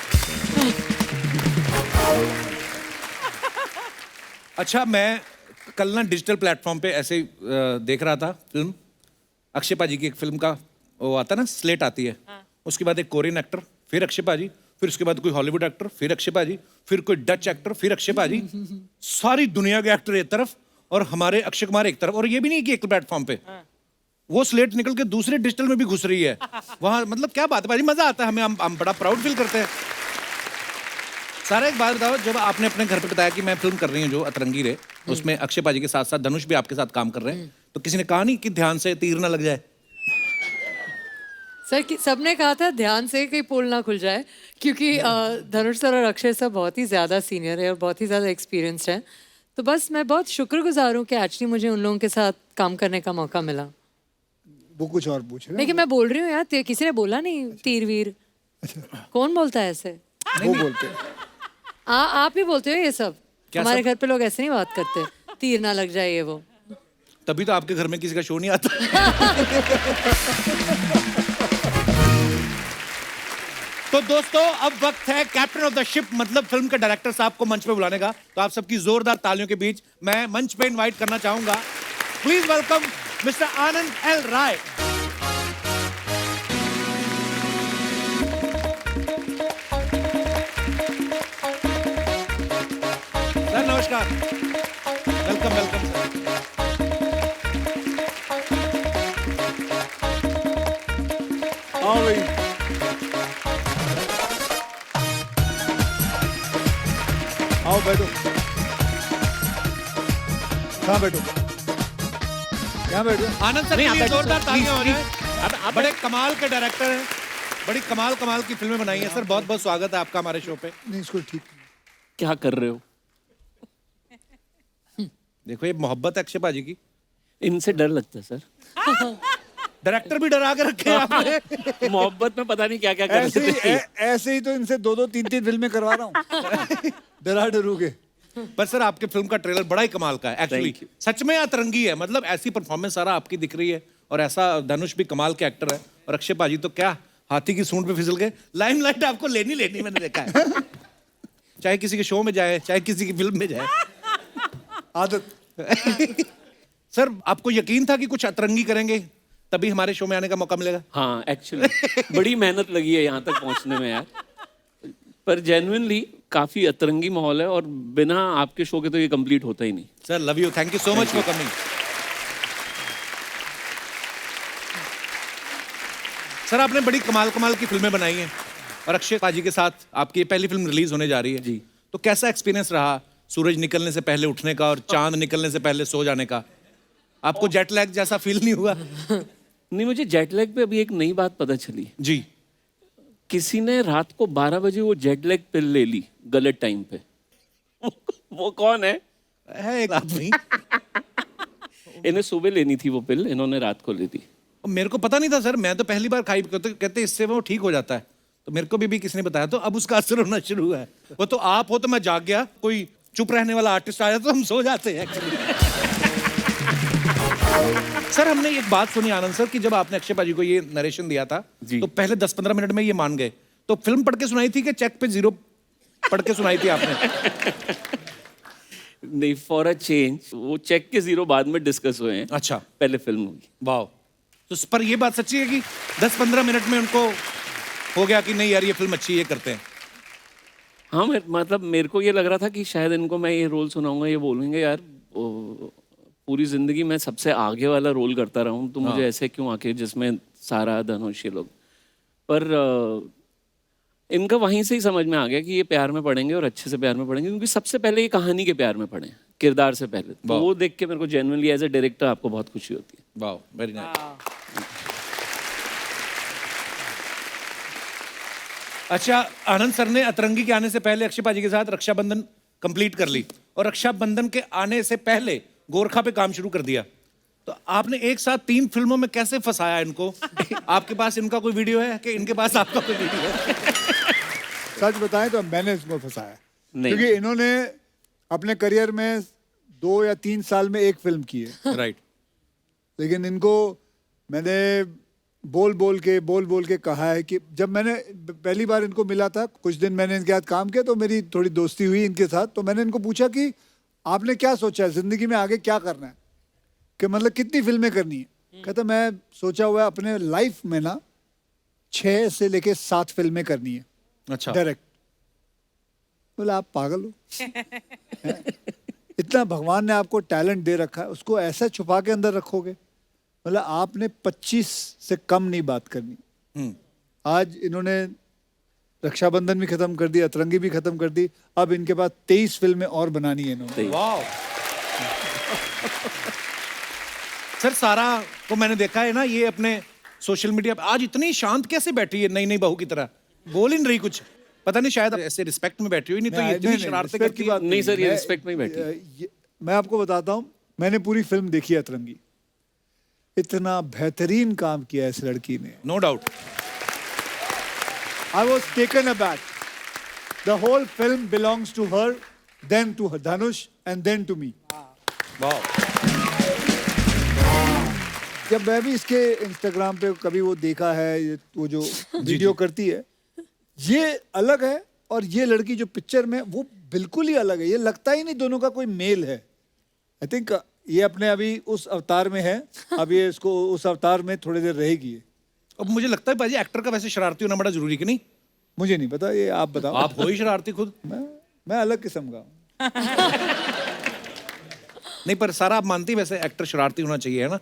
अच्छा, मैं कल ना डिजिटल प्लेटफॉर्म पे ऐसे देख रहा था फिल्म, अक्षय पाजी की एक फिल्म का वो आता ना, स्लेट आती है, उसके बाद एक कोरियन एक्टर, फिर अक्षय पाजी, फिर उसके बाद कोई हॉलीवुड एक्टर, फिर अक्षय पाजी, फिर कोई डच एक्टर, फिर अक्षय पाजी, सारी दुनिया के एक्टर एक तरफ और हमारे अक्षय कुमार एक तरफ. और ये भी नहीं कि एक प्लेटफॉर्म पे वो स्लेट निकल के दूसरे डिजिटल में भी घुस रही है वहां. मतलब क्या बात है भाई, मजा आता है हमें, हम बड़ा प्राउड फील करते हैं. सारा एक बात बताओ, जब आपने अपने घर पे बताया कि मैं फिल्म कर रही हूँ जो अतरंगी रे, उसमें अक्षय पाजी के साथ साथ धनुष भी आपके साथ काम कर रहे हैं, तो किसी ने कहा नहीं कि ध्यान से तीर ना लग जाए? सर सबने कहा था ध्यान से कहीं पोल ना खुल जाए, क्योंकि धनुष सर और अक्षय सर बहुत ही ज़्यादा सीनियर है और बहुत ही ज़्यादा एक्सपीरियंस्ड है. तो बस मैं बहुत शुक्रगुजार हूँ कि एक्चुअली मुझे उन लोगों के साथ काम करने का मौका मिला. वो कुछ और पूछ रहे हैं. लेकिन मैं बोल रही हूँ यार, किसी ने बोला नहीं तीर वीर. कौन बोलता है ऐसे? वो बोलते हैं. आप ही बोलते हो ये सब? हमारे घर पे लोग ऐसे नहीं बात करते, तीर ना लग जाए ये वो. तभी तो आपके घर में किसी का शो नहीं आता. तो दोस्तों, अब वक्त है कैप्टन ऑफ द शिप मतलब फिल्म के डायरेक्टर साहब को मंच पे बुलाने का. तो आप सबकी जोरदार तालियों के बीच मैं मंच पे इनवाइट करना चाहूंगा. Please welcome Mister Anand L Rai. Sir नमस्कार. Welcome welcome sir. हाँ भाई. आओ बैठो. कहाँ बैठो? यहाँ बैठो. आनंद सर के लिए जोरदार तालियां हो जाए. बड़े कमाल के डायरेक्टर हैं, बड़ी कमाल की फिल्में बनाई हैं. सर बहुत बहुत स्वागत है आपका हमारे शो पे. नहीं, इसको ठीक. क्या कर रहे हो? देखो ये मोहब्बत है अक्षय पाजी की. इनसे डर लगता है सर. डायरेक्टर भी डरा के रखे हैं आपने. मोहब्बत में पता नहीं क्या क्या कर रहे थे. ऐसे ही तो इनसे 2-2, 3-3 फिल्में करवा रहा हूँ. डरा डरू के. पर सर आपके फिल्म का ट्रेलर बड़ा ही कमाल का है एक्चुअली. Thank you. सच में अतरंगी है, मतलब ऐसी परफॉर्मेंस सारा आपकी दिख रही है. और ऐसा धनुष भी कमाल के एक्टर है, और अक्षय पाजी तो क्या हाथी की सूंड पे फिसल गए. लाइमलाइट आपको लेनी मैंने देखा है. चाहे किसी के शो में जाए, चाहे किसी की फिल्म में जाए. आदत. सर आपको यकीन था कि कुछ अतरंगी करेंगे तभी हमारे शो में आने का मौका मिलेगा? हाँ, एक्चुअली बड़ी मेहनत लगी है यहाँ तक पहुँचने में यार. पर जेन्युइनली काफी अतरंगी माहौल है, और बिना आपके शो के तो ये कंप्लीट होता ही नहीं. Sir love you, thank you so much for coming. Sir आपने बड़ी कमाल की फिल्में बनाई हैं, और अक्षय पाजी के साथ आपकी पहली फिल्म रिलीज होने जा रही है जी. तो कैसा एक्सपीरियंस रहा सूरज निकलने से पहले उठने का और चांद निकलने से पहले सो जाने का? आपको जेट लैग जैसा फील नहीं हुआ? नहीं, मुझे जेट लैग पे अभी एक नई बात पता चली. जी. किसी ने रात को 12 बजे वो जेट लैग पिल ले ली गलत टाइम पे. वो कौन है? एक आदमी. इन्हें सुबह लेनी थी वो पिल, इन्होंने रात को ले दी. मेरे को पता नहीं था सर, मैं तो पहली बार खाई. कहते इससे वो ठीक हो जाता है. तो मेरे को भी किसी ने बताया, तो अब उसका असर होना शुरू हुआ है. वो तो आप हो तो मैं जाग गया, कोई चुप रहने वाला आर्टिस्ट आया तो हम सो जाते हैं. सर हमने एक बात सुनी आनंद सर कि जब आपने अक्षय पाजी को ये नरेशन दिया था जी. तो पहले 10-15 मिनट में ये मान गए. तो फिल्म पढ़ के सुनाई थी कि चेक पे 0 पढ़ के सुनाई थी आपने? नहीं, फॉर अ चेंज वो चेक के 0 बाद में डिस्कस हुए हैं. अच्छा. पहले फिल्म होगी. वाह. तो पर ये बात सच्ची है कि 10-15 मिनट में उनको हो गया कि नहीं यार ये फिल्म अच्छी है, ये करते हैं? हाँ मतलब मेरे को ये लग रहा था कि शायद इनको मैं ये रोल सुनाऊंगा, ये बोलेंगे यार पूरी जिंदगी मैं सबसे आगे वाला रोल करता रहा हूँ, तो मुझे ऐसे क्यों आके जिसमें सारा धनुष ये लोग। पर इनका वहीं से ही समझ में आ गया कि ये प्यार में पड़ेंगे और अच्छे से प्यार में पड़ेंगे, क्योंकि सबसे पहले ये कहानी के प्यार में पड़े, किरदार से पहले। तो वो देख के मेरे को जेन्युइनली एज ए डायरेक्टर आपको बहुत खुशी होती है। वाह, वेरी नाइस। अच्छा, आनंद सर ने अतरंगी के आने से पहले अक्षय पाजी के साथ रक्षाबंधन कंप्लीट कर ली और रक्षाबंधन के आने से पहले गोरखा पे काम शुरू कर दिया। तो आपने एक साथ 3 फिल्मों में कैसे फंसाया इनको? आपके पास इनका कोई वीडियो है कि इनके पास आपका कोई वीडियो है? सच बताएं तो मैंने इसको फंसाया, नहीं। क्योंकि इन्होंने अपने करियर में 2 या 3 साल में एक फिल्म की है। राइट। लेकिन इनको मैंने बोल बोल के कहा है कि जब मैंने पहली बार इनको मिला था, कुछ दिन मैंने इनके साथ काम किया, तो मेरी थोड़ी दोस्ती हुई इनके साथ। तो मैंने इनको पूछा कि आपने क्या सोचा है जिंदगी में आगे क्या करना है, कि मतलब कितनी फिल्में करनी है। कहता मैं सोचा हुआ है अपने लाइफ में ना 6 से लेके 7 फिल्में करनी है। अच्छा। डायरेक्ट। बोला आप पागल हो? इतना भगवान ने आपको टैलेंट दे रखा है, उसको ऐसा छुपा के अंदर रखोगे? मतलब आपने 25 से कम नहीं बात करनी। आज इन्होंने रक्षाबंधन भी खत्म कर दी, अतरंगी भी खत्म कर दी, अब इनके पास 23 फिल्में और बनानी है इन्होंने। वाह। सर, सारा को मैंने देखा है ना, ये अपने सोशल मीडिया पे आज इतनी शांत कैसे बैठी है, नई नई बहू की तरह, बोल ही नहीं रही कुछ। पता नहीं, शायद ऐसे रिस्पेक्ट में बैठी हुई, नहीं तो ये इतनी शरारतें करती है। नहीं सर, ये रिस्पेक्ट में ही बैठी। मैं आपको बताता हूँ, मैंने पूरी फिल्म देखी है अतरंगी। इतना बेहतरीन काम किया है इस लड़की ने, no doubt. I was taken aback. The whole film belongs to her, then to her, Dhanush, and then to me. वाह। जब मैं भी इसके इंस्टाग्राम पे कभी वो देखा है, वो जो वीडियो करती है, ये अलग है, और ये लड़की जो पिक्चर में वो बिल्कुल ही अलग है। ये लगता ही नहीं दोनों का कोई मेल है। आई थिंक ये अपने अभी उस अवतार में है, अब ये इसको उस अवतार में थोड़ी देर रहेगी। अब मुझे लगता है भाजी एक्टर का वैसे शरारती होना बड़ा जरूरी कि नहीं? मुझे नहीं पता, ये आप बताओ। आप हो ही शरारती खुद। मैं अलग किस्म का हूँ। नहीं, पर सारा आप मानती वैसे एक्टर शरारती होना चाहिए, है ना?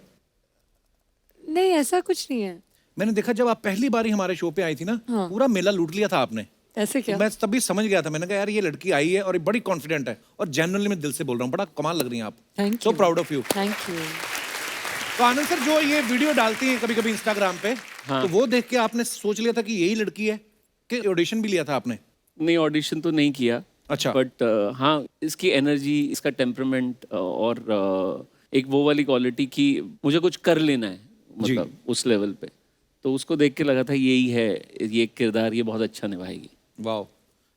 नहीं, ऐसा कुछ नहीं है। मैंने देखा जब आप पहली बार ही हमारे शो पे आई थी ना, पूरा मेला लूट लिया था आपने। ऐसे क्या? मैं तभी समझ गया था, मैंने कहा यार ये लड़की आई है और ये बड़ी कॉन्फिडेंट है, और जेन्युइनली मैं दिल से बोल रहा हूँ, बड़ा कमाल लग रही हैं आप। Thank so you. Proud of you. Thank you. तो आनंद सर, जो ये वीडियो डालती हैं कभी कभी इंस्टाग्राम पे, तो वो देख के आपने सोच लिया था कि यही लड़की है, कि ऑडिशन भी लिया था आपने? नहीं, ऑडिशन तो नहीं किया। अच्छा। बट हाँ, इसकी एनर्जी, इसका टेम्परामेंट और एक वो वाली क्वालिटी की मुझे कुछ कर लेना है, मतलब उस लेवल पे, तो उसको देख के लगा था यही है, ये किरदार ये बहुत अच्छा निभाएगी। वाह।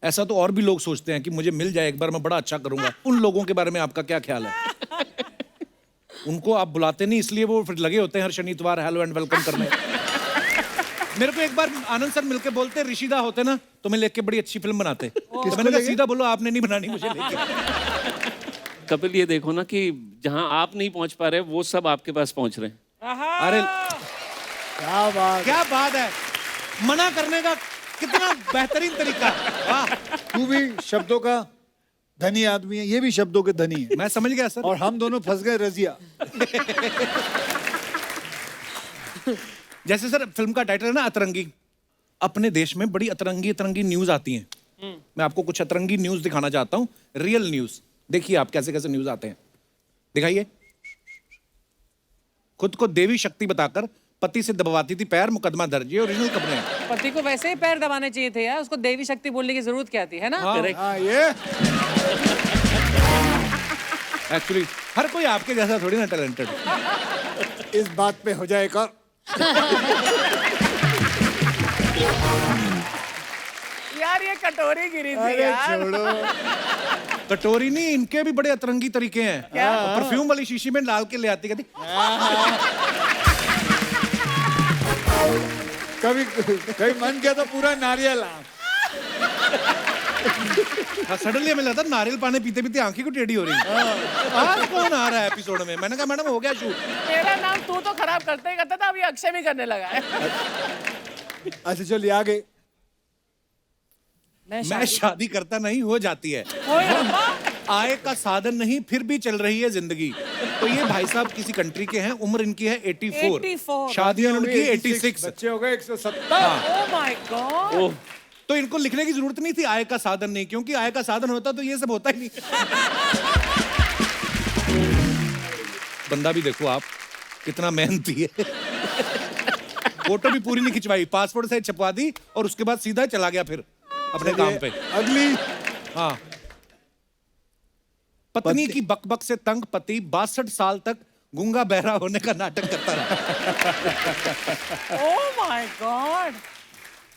ऐसा तो और भी लोग सोचते हैं कि मुझे मिल जाए एक बार, मैं बड़ा अच्छा करूंगा। उन लोगों के बारे में आपका क्या ख्याल है? उनको आप बुलाते नहीं, इसलिए वो फिर लगे होते हैं हर शनिवार हेलो एंड वेलकम करने। मेरे को एक बार आनंद सर मिलके बोलते ऋषिदा होते ना, तो मैं लेके बड़ी अच्छी फिल्म बनाते। तो मैंने कहा सीधा बोलो आपने नहीं बनानी मुझे लेके। कपिल, ये देखो ना कि जहां आप नहीं पहुंच पा रहे, वो सब आपके पास पहुंच रहे हैं। अरे क्या बात है, मना करने का कितना बेहतरीन तरीका। वाह। तू भी शब्दों का धनी आदमी है, ये भी शब्दों के धनी है। मैं समझ गया सर। और हम दोनों फंस गए रजिया। जैसे सर फिल्म का टाइटल है ना अतरंगी, अपने देश में बड़ी अतरंगी अतरंगी न्यूज आती हैं। मैं आपको कुछ अतरंगी न्यूज दिखाना चाहता हूँ, रियल न्यूज। देखिए आप कैसे कैसे न्यूज आते हैं, दिखाइए। खुद को देवी शक्ति बताकर पति से दबवाती थी पैर, मुकदमा दर्ज। ये ओरिजिनल खबरें हैं। पति को वैसे ही पैर दबाने चाहिए थे यार, उसको देवी शक्ति बोलने की जरूरत क्या थी, है ना? हाँ, ये एक्चुअली हर कोई आपके जैसा थोड़ी ना टैलेंटेड। इस बात पे हो जाए कर। यार ये कटोरी गिरी थी अरे यार। छोड़ो। कटोरी नहीं, इनके भी बड़े अतरंगी तरीके हैं। परफ्यूम वाली शीशी में डाल के ले आती, कहती कभी कभी मन किया तो पूरा नारियल। सडनली हमें लगता नारियल पानी पीते पीते आंखें को टेढ़ी हो रही है। आज कौन आ रहा है एपिसोड में? मैंने कहा मैडम हो गया शूट। मेरा नाम तू तो खराब करते ही करता था, अभी अक्षय भी करने लगा है। अच्छा चलिए आगे। मैं शादी करता नहीं, हो जाती है। आय का साधन नहीं, फिर भी चल रही है जिंदगी। तो ये भाई साहब किसी कंट्री के हैं, उम्र इनकी है 84, शादी उनकी 86, बच्चे हो गए 170। Oh my God. तो इनको लिखने की जरूरत नहीं थी आय का साधन नहीं, क्योंकि आय का साधन होता तो ये सब होता ही नहीं। बंदा भी देखो आप कितना मेहनती है। फोटो भी पूरी नहीं खिंचवाई, पासपोर्ट साइज छपवा दी और उसके बाद सीधा चला गया फिर अपने काम पे। अगली। हाँ, पत्नी की बकबक से तंग पति 62 साल तक गूंगा बहरा होने का नाटक करता रहा। Oh my God.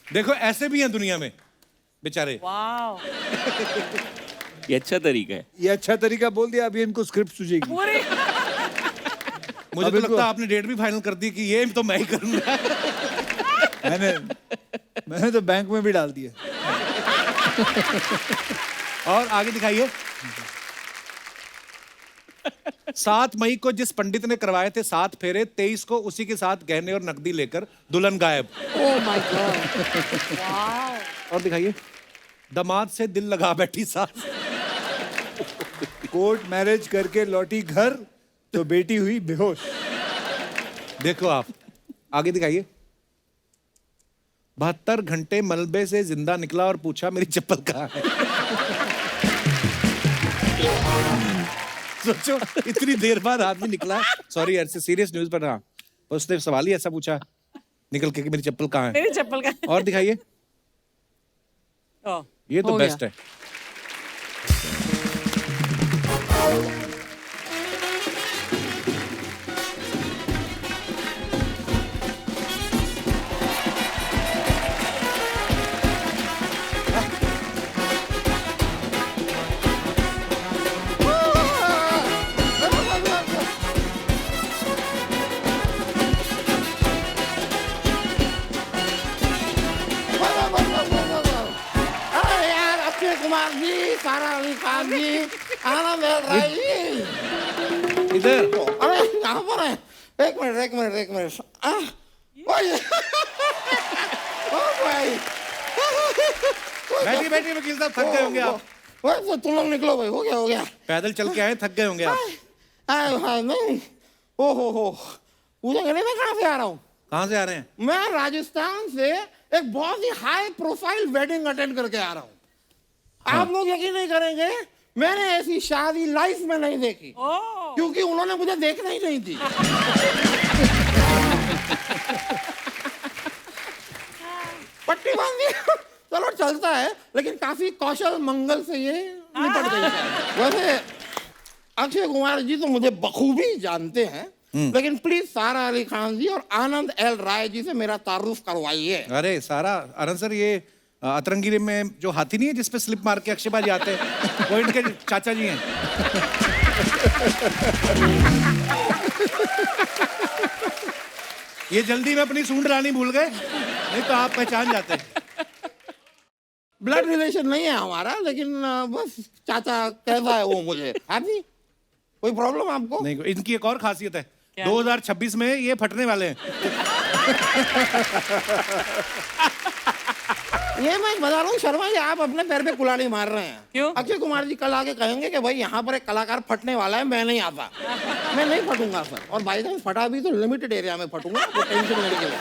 देखो ऐसे भी हैं दुनिया में बेचारे। वाओ। ये अच्छा तरीका है। ये अच्छा तरीका बोल दिया, अभी इनको स्क्रिप्ट सूझेगी। पूरी। मुझे तो लगता है आपने डेट भी फाइनल कर दी कि ये तो मैं ही करूंगा। मैंने तो बैंक में भी डाल दिया। और आगे दिखाइए। 7 मई को जिस पंडित ने करवाए थे 7 फेरे, 23 को उसी के साथ गहने और नकदी लेकर दुल्हन गायब। Oh my God. वाओ। और दिखाइए। दामाद से दिल लगा बैठी सास। कोर्ट मैरिज करके लौटी घर तो बेटी हुई बेहोश। देखो आप आगे दिखाइए। 72 घंटे मलबे से जिंदा निकला और पूछा मेरी चप्पल कहाँ है। सोचो इतनी देर बाद आदमी निकला, सॉरी ऐसे सीरियस न्यूज पर, हाँ उसने सवाल ही ऐसा पूछा निकल के कि मेरी चप्पल कहाँ है। मेरी चप्पल का। और दिखाइए। ओह। ये तो हो बेस्ट गया। है। अरे यार अक्षय कुमार जी, सारा अली खान जी, आनंद एल राय जी। इधर अरे यहाँ पर है। एक मिनट। ओए। ओ भाई। बैठिए वकील साहब, थक गए होंगे आप। ओए तो तुम लोग निकलो भाई, हो गया। पैदल चल के आए, थक गए होंगे आप। हाय नहीं। ओहो पूछेंगे नहीं मैं कहाँ से आ रहा हूँ। कहाँ से आ रहे हैं? मैं राजस्थान से एक बहुत ही हाई प्रोफाइल वेडिंग अटेंड करके आ रहा हूँ। आप लोग यकीन नहीं करेंगे, मैंने ऐसी शादी लाइफ में नहीं देखी, क्योंकि उन्होंने मुझे देखना ही नहीं दी। पट्टी बांध दी, चलो चलता है, लेकिन काफी कौशल मंगल से ये निपट गई है। वैसे अक्षय कुमार जी तो मुझे बखूबी जानते हैं, लेकिन प्लीज सारा अली खान जी और आनंद एल राय जी से मेरा तारुफ करवाइए। अरे सारा आनंद सर, ये अतरंगी में जो हाथी नहीं है जिसपे स्लिप मार के अक्षय बाजी आते हैं, वो इनके चाचा जी हैं। ये जल्दी में अपनी सूंड लानी भूल गए, नहीं तो आप पहचान जाते। ब्लड रिलेशन नहीं है हमारा, लेकिन बस चाचा कैसा है वो मुझे हैप्पी। कोई प्रॉब्लम आपको? नहीं, इनकी एक और खासियत है, 2026 में ये फटने वाले हैं। ये मैं बता रहा हूँ शर्मा जी, आप अपने पैर पे कुल्हाड़ी मार रहे हैं। क्यों? अक्षय कुमार जी कल आके कहेंगे कि भाई यहाँ पर एक कलाकार फटने वाला है, मैं नहीं आता। मैं नहीं फटूंगा सर, और भाई साहब फटा भी तो लिमिटेड एरिया में फटूंगा, तो टेंशन लेने के लिए।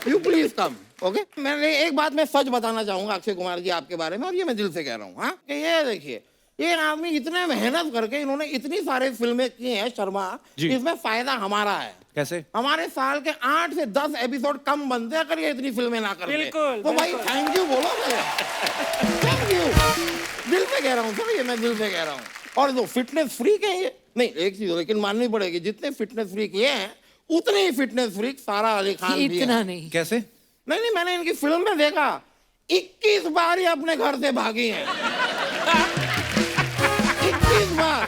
You please come, okay. मैंने एक बात मैं सच बताना चाहूंगा अक्षय कुमार जी आपके बारे में, और ये मैं दिल से कह रहा हूँ। हाँ, कि ये देखिए, ये आदमी इतने मेहनत करके इन्होंने इतनी सारी फिल्में की हैं शर्मा, इसमें फायदा हमारा है। कैसे? हमारे साल के 8 से 10 एपिसोड कम बनते अगर ये इतनी फिल्में ना करते। बिल्कुल, तो भाई थैंक यू बोलो मेरे, थैंक यू। दिल से कह रहा हूँ सर, ये मैं दिल से कह रहा हूँ। और जो फिटनेस फ्रीक है ये, नहीं एक चीज लेकिन माननी पड़ेगी, जितने फिटनेस फ्रीक ये हैं उतने ही फिटनेस फ्रीक सारा अली खान भी इतना है। नहीं। कैसे? नहीं, मैंने इनकी फिल्म में देखा 21 बार ये अपने घर से भागी हैं। 21 बार।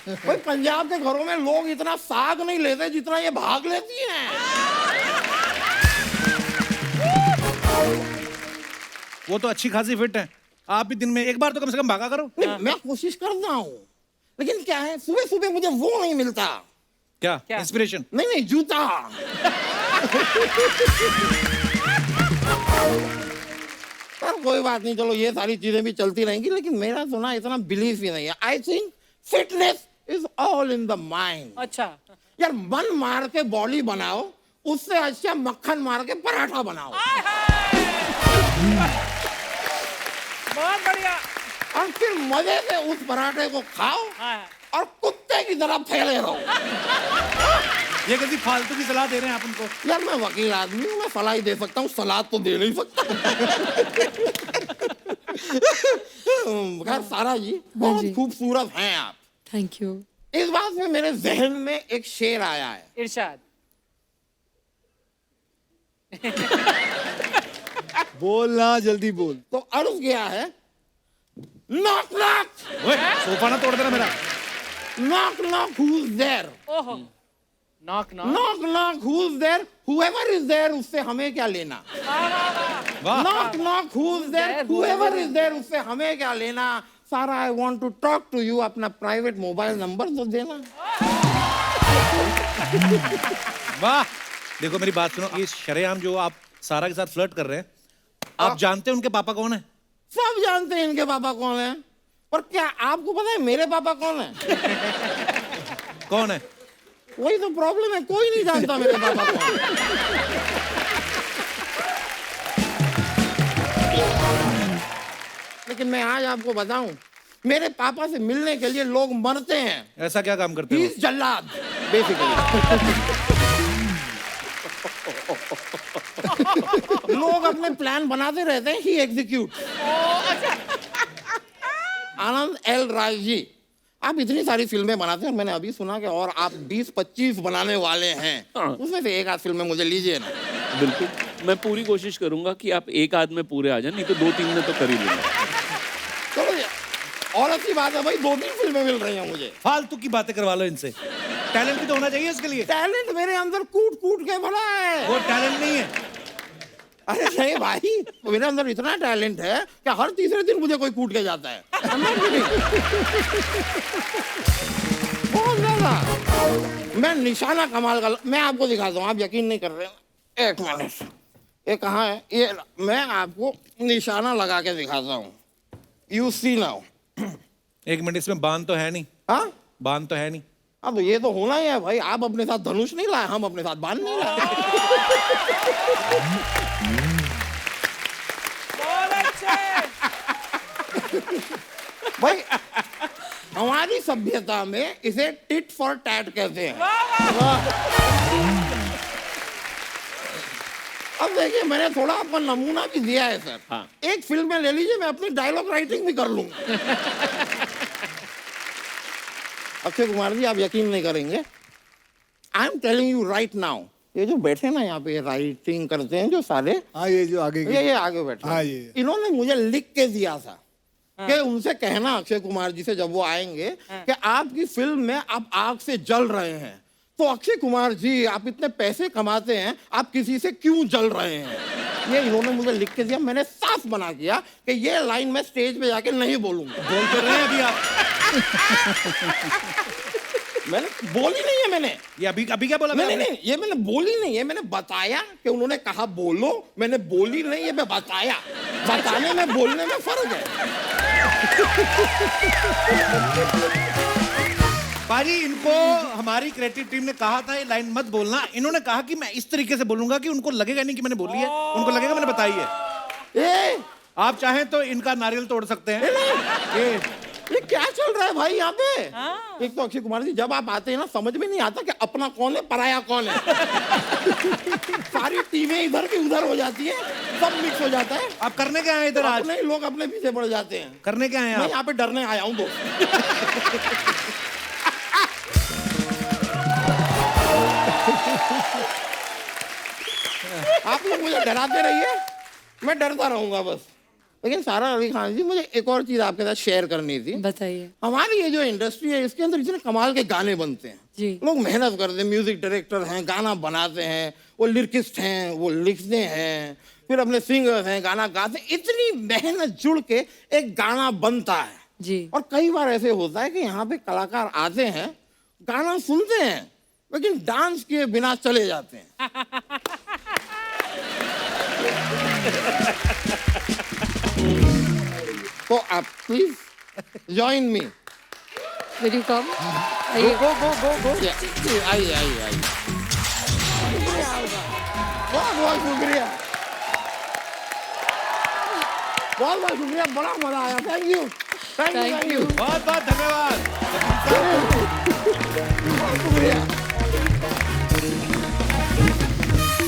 भाई पंजाब के घरों में लोग इतना साग नहीं लेते जितना ये भाग लेती हैं। वो तो अच्छी खासी फिट है, आप भी दिन में एक बार तो कम से कम भागा करो। नहीं, मैं कोशिश करता हूँ, लेकिन क्या है सुबह सुबह मुझे वो नहीं मिलता। क्या इंस्पिरेशन? नहीं, जूता। सर कोई बात नहीं, चलो ये सारी चीजें भी चलती रहेंगी, लेकिन मेरा तो ना इतना बिलीफ ही नहीं है। I think fitness is all in the mind. अच्छा, यार मन मार के बॉडी बनाओ, उससे अच्छा मक्खन मार के पराठा बनाओ। बहुत बढ़िया। और फिर मजे से उस पराठे को खाओ और कुत्ते की तरह फैले रहो। ये कैसी फालतू की सलाह दे रहे हैं आप उनको? यार मैं वकील आदमी हूँ, मैं सलाह ही दे सकता हूँ, सलाह तो दे नहीं सकता। खैर सारा जी बहुत जी। खूबसूरत हैं आप। Thank you. इस बात में मेरे जहन में एक शेर आया है। इरशाद। बोलना, जल्दी बोल। तो अर्ज किया है, नॉक नॉक। ओए, सोफा ना तोड़ देना मेरा। Knock knock who's there? ओहो, knock knock. Knock knock who's there? Whoever is there, उससे हमें क्या लेना? वाह। Knock knock who's there? Whoever is there, उससे हमें क्या लेना? सारा I want to talk to you, अपना प्राइवेट मोबाइल नंबर तो देना। वाह। देखो मेरी बात सुनो, ये शरेआम जो आप सारा के साथ फ्लर्ट कर रहे हैं, आप जानते हैं उनके पापा कौन है? सब जानते हैं इनके पापा कौन है, पर क्या आपको पता है मेरे पापा कौन है? कौन है? वही तो प्रॉब्लम है, कोई नहीं जानता मेरे पापा कौन है। लेकिन मैं आज आपको बताऊं, मेरे पापा से मिलने के लिए लोग मरते हैं। ऐसा क्या काम करते हो? He's जल्लाद बेसिकली। लोग अपने प्लान बनाते रहते हैं, ही एग्जीक्यूट। आनंद एल राय जी, आप इतनी सारी फिल्में बनाते हैं और मैंने अभी सुना कि और आप 20-25 बनाने वाले हैं। उसमें से एक आध फिल्में मुझे लीजिए ना। बिल्कुल, मैं पूरी कोशिश करूंगा कि आप एक आध में पूरे आ जाए, नहीं तो 2-3 में तो कर ही लूंगा। चलो और अच्छी बात है भाई, 2-3 फिल्में मिल रही हैं मुझे। फालतू की बातें करवा लो इनसे। टैलेंट भी तो होना चाहिए इसके लिए। टैलेंट मेरे अंदर कूट कूट के भरा है। वो टैलेंट नहीं है। अरे नहीं भाई, मेरे अंदर इतना टैलेंट है कि हर तीसरे दिन मुझे कोई कूट के जाता है। बहुत ज्यादा। मैं निशाना कमाल का, मैं आपको दिखाता हूँ, आप यकीन नहीं कर रहे हैं। एक मिनट, ये कहाँ है? ये मैं आपको निशाना लगा के दिखाता हूँ। You see now. एक मिनट, इसमें बांध तो है नहीं? हाँ, बांध तो है नहीं। अब तो ये तो होना ही है भाई। आप अपने साथ धनुष नहीं लाए, हम अपने साथ बांध नहीं लाए। भाई हमारी सभ्यता में इसे टिट फॉर टैट कहते हैं। अब देखिए, मैंने थोड़ा आपको नमूना भी दिया है सर। हाँ। एक फिल्म में ले लीजिए, मैं अपनी डायलॉग राइटिंग भी कर लूंगा। अक्षय कुमार जी, आप यकीन नहीं करेंगे, I am telling you right now, ये जो बैठे ना यहाँ पे राइटिंग करते हैं जो सारे, हाँ ये जो आगे ये आगे बैठे, हाँ, ये। इन्होंने मुझे लिख के दिया था कि उनसे कहना अक्षय कुमार जी से जब वो आएंगे कि आपकी फिल्म में आप आग से जल रहे हैं, तो अक्षय कुमार जी आप इतने पैसे कमाते हैं, आप किसी से क्यों जल रहे हैं? ये इन्होंने मुझे लिख के दिया। मैंने साफ मना किया कि ये लाइन मैं स्टेज पे जाके नहीं बोलूंगा। बोल कर रहे हैं अभी आप? मैंने बोली नहीं है। मैंने ये अभी अभी क्या बोला? नहीं, ये मैंने बोली नहीं है। मैंने बताया कि उन्होंने कहा बोलो, मैंने बोली नहीं है, मैं बताया। बताने में बोलने में फर्क है। पाजी, इनको हमारी क्रिएटिव टीम ने कहा था ये लाइन मत बोलना। इन्होंने कहा कि मैं इस तरीके से बोलूंगा कि उनको लगेगा नहीं कि मैंने बोली है, उनको लगेगा मैंने बताई है। आप चाहें तो इनका नारियल तोड़ सकते हैं। ये क्या चल रहा है भाई यहाँ पे? एक तो अक्षय कुमार जी, जब आप आते हैं ना, समझ में नहीं आता कि अपना कौन है, पराया कौन है। सारी टीमें इधर की उधर हो जाती है, सब मिक्स हो जाता है। आप करने क्या आए इधर आज? अपने ही लोग अपने पीछे पड़ जाते हैं। करने क्या आए मैं आप? यहाँ पे डरने आया हूँ दोस्त। आप लोग मुझे डराते रहिए, मैं डरता रहूंगा बस। लेकिन सारा अली खान जी, मुझे एक और चीज आपके साथ शेयर करनी थी। बताइए। हमारी ये जो इंडस्ट्री है, इसके अंदर इतने कमाल के गाने बनते हैं। जी। लोग मेहनत करते हैं, म्यूजिक डायरेक्टर हैं, गाना बनाते हैं, वो लिरिकिस्ट हैं, वो लिखते हैं, फिर अपने सिंगर्स हैं, गाना गाते हैं। इतनी मेहनत जुड़ के एक गाना बनता है। जी। और कई बार ऐसे होता है कि यहाँ पे कलाकार आते हैं, गाना सुनते हैं, लेकिन डांस किए बिना चले जाते हैं। So please join me. Will you come? Go. Yeah, आइए. बहुत शुक्रिया. बहुत शुक्रिया. बड़ा मजा आया. Thank you. Thank you. बहुत बहुत धन्यवाद। बहुत शुक्रिया.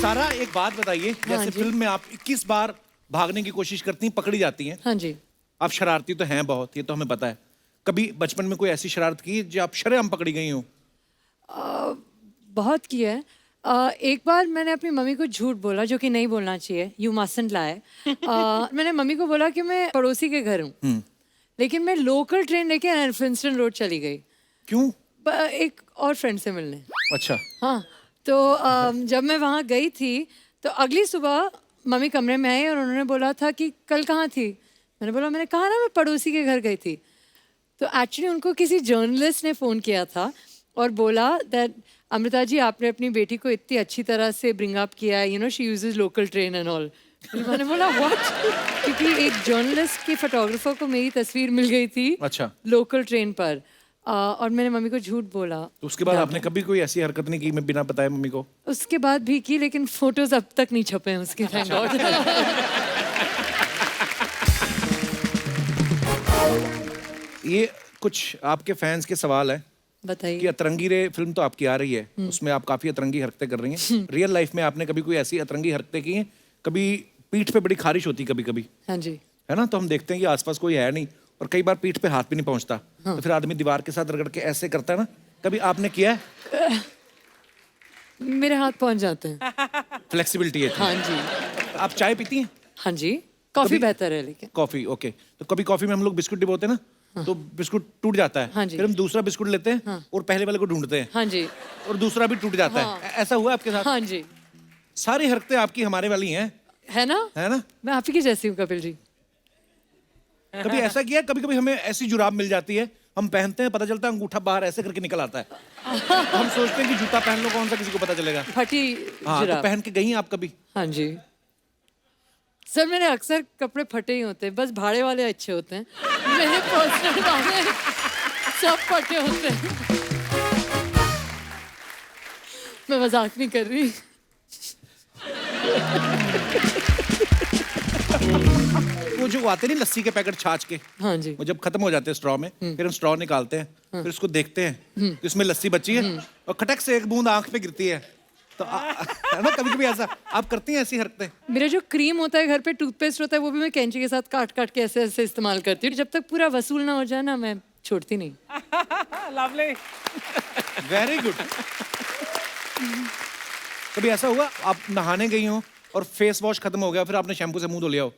सारा एक बात बताइए, जैसे फिल्म में आप 21 बार भागने की कोशिश करती हैं, पकड़ी जाती हैं। हाँ जी। आप शरारती तो हैं बहुत, ये तो हमें पता है। कभी बचपन में कोई ऐसी शरारत की जो आप शरेआम पकड़ी गई हो? बहुत किया है। एक बार मैंने अपनी मम्मी को झूठ बोला, जो कि नहीं बोलना चाहिए। यू मस्टंट लाई। मैंने मम्मी को बोला कि मैं पड़ोसी के घर हूँ, लेकिन मैं लोकल ट्रेन लेके एल्फिंस्टन रोड चली गई। क्यों? एक और फ्रेंड से मिलने। अच्छा। हाँ, तो जब मैं वहाँ गई थी तो अगली सुबह मम्मी कमरे में आई और उन्होंने बोला था कि कल कहाँ थी। मैंने बोला, मैंने कहा ना मैं पड़ोसी के घर गई थी। तो एक्चुअली उनको किसी जर्नलिस्ट ने फ़ोन किया था और बोला दैट अमृता जी, आपने अपनी बेटी को इतनी अच्छी तरह से ब्रिंग अप किया है, you know she uses local train and all. मैंने बोला व्हाट, क्योंकि एक जर्नलिस्ट के फोटोग्राफर को मेरी तस्वीर मिल गई थी अच्छा। लोकल ट्रेन पर। और मैंने मम्मी को झूठ बोला। तो उसके बाद आपने कभी कोई ऐसी हरकत नहीं की मैं बिना बताए मम्मी को? उसके बाद भी की, लेकिन फोटोज अब तक नहीं छपे हैं उसके। Thank God. ये कुछ आपके फैंस के सवाल है कि बताइए। अतरंगी रे फिल्म तो आपकी आ रही है, उसमें आप काफी अतरंगी हरकतें कर रही हैं। रियल लाइफ में आपने कभी कोई ऐसी अतरंगी हरकतें की हैं? कभी पीठ पे बड़ी खारिश होती कभी कभी, हाँ जी। है ना? तो हम देखते हैं कि आसपास कोई है नहीं और कई बार पीठ पे हाथ भी नहीं पहुंचता, तो फिर आदमी दीवार के साथ रगड़ के ऐसे करता है ना। कभी आपने किया है? मेरे हाथ पहुंच जाते हैं। फ्लेक्सिबिलिटी है। हाँ जी। आप चाय पीती हैं? हाँ जी, कॉफी कभी- बेहतर है लेकिन। Coffee, okay. तो कभी कॉफी में हम लोग बिस्कुट डिबोते हैं ना, तो बिस्कुट टूट जाता है। हाँ जी। फिर हम दूसरा बिस्कुट लेते हैं और पहले वाले को ढूंढते हैं हाँ जी। और दूसरा भी टूट जाता है। ऐसा हुआ आपके साथ? हाँ जी। सारी हरकतें आपकी हमारे वाली हैं, है ना? है ना? मैं आप ही की जैसी हूँ कपिल जी। कभी ऐसा किया? कभी कभी हमें ऐसी जुराब मिल जाती है, हम पहनते हैं, पता चलता है अंगूठा बाहर ऐसे करके निकल आता है। हम सोचते हैं कि जूता पहन लो, कौन सा किसी को पता चलेगा। फटी हाँ, तो जुराब। पहन के गई हैं आप कभी? हाँ जी। सर मेरे अक्सर कपड़े फटे ही होते हैं, बस भाड़े वाले अच्छे होते हैं। मेरे पर्सनल वाले सब फटे होते हैं। मैं मजाक नहीं कर रही। वो जो आते नहीं लस्सी के पैकेट छाछ के, हाँ जी। वो जब खत्म हो जाते हैं स्ट्रॉ में, फिर हम स्ट्रॉ निकालते हैं, फिर उसको देखते हैं कि उसमें लस्सी बची है और खटक से एक बूंद आंख पे गिरती है। तो है ना, कभी कभी ऐसा आप करती हैं ऐसी हरकतें? मेरा जो क्रीम होता है घर पे, टूथपेस्ट होता है, वो भी मैं कैंची के साथ काट काट के ऐसे ऐसे इस्तेमाल करती हूँ। जब तक पूरा वसूल ना हो जाए ना, मैं छोड़ती नहीं। लवली। Very good. कभी ऐसा हुआ आप नहाने गई हो और फेस वॉश खत्म हो गया, फिर आपने शैम्पू से मुंह धो लिया हो?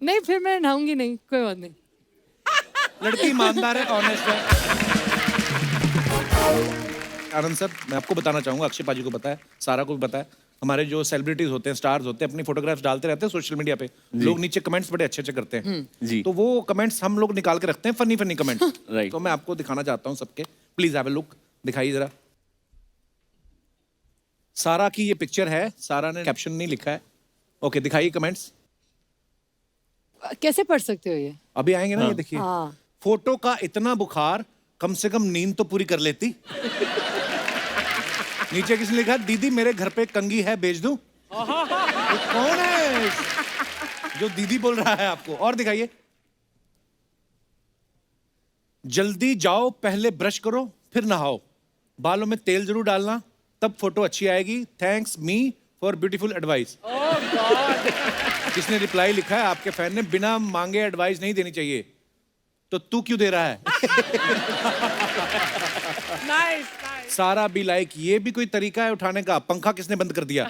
नहीं, फिर मैं नहाऊंगी नहीं, कोई बात नहीं। लड़की ईमानदार है, ऑनेस्ट है। आनंद सर, मैं आपको बताना चाहूंगा, अक्षय पाजी को पता है, सारा को भी पता है, हमारे जो सेलिब्रिटीज होते हैं, स्टार्स होते हैं, अपनी फोटोग्राफ्स डालते रहते हैं सोशल मीडिया पे, लोग नीचे कमेंट्स बड़े अच्छे अच्छे करते हैं जी। तो वो कमेंट्स हम लोग निकाल के रखते हैं, फनी फनी कमेंट्स। Right. तो मैं आपको दिखाना चाहता हूँ सबके, प्लीज हैव अ लुक, दिखाइए जरा। सारा की ये पिक्चर है, सारा ने कैप्शन नहीं लिखा है। ओके, दिखाइए कमेंट्स। कैसे पढ़ सकते हो ये? अभी आएंगे ना, ये देखिए। हाँ। फोटो का इतना बुखार, कम से कम नींद तो पूरी कर लेती। नीचे किसने लिखा, दीदी मेरे घर पे कंगी है, भेज दूं? ये कौन है जो दीदी बोल रहा है आपको? और दिखाइए। जल्दी जाओ, पहले ब्रश करो फिर नहाओ, बालों में तेल जरूर डालना, तब फोटो अच्छी आएगी, thanks me for beautiful advice. किसने रिप्लाई लिखा है आपके फैन ने, बिना मांगे एडवाइस नहीं देनी चाहिए, तो तू क्यों दे रहा है? नाइस। सारा भी लाइक, ये भी कोई तरीका है उठाने का? पंखा किसने बंद कर दिया?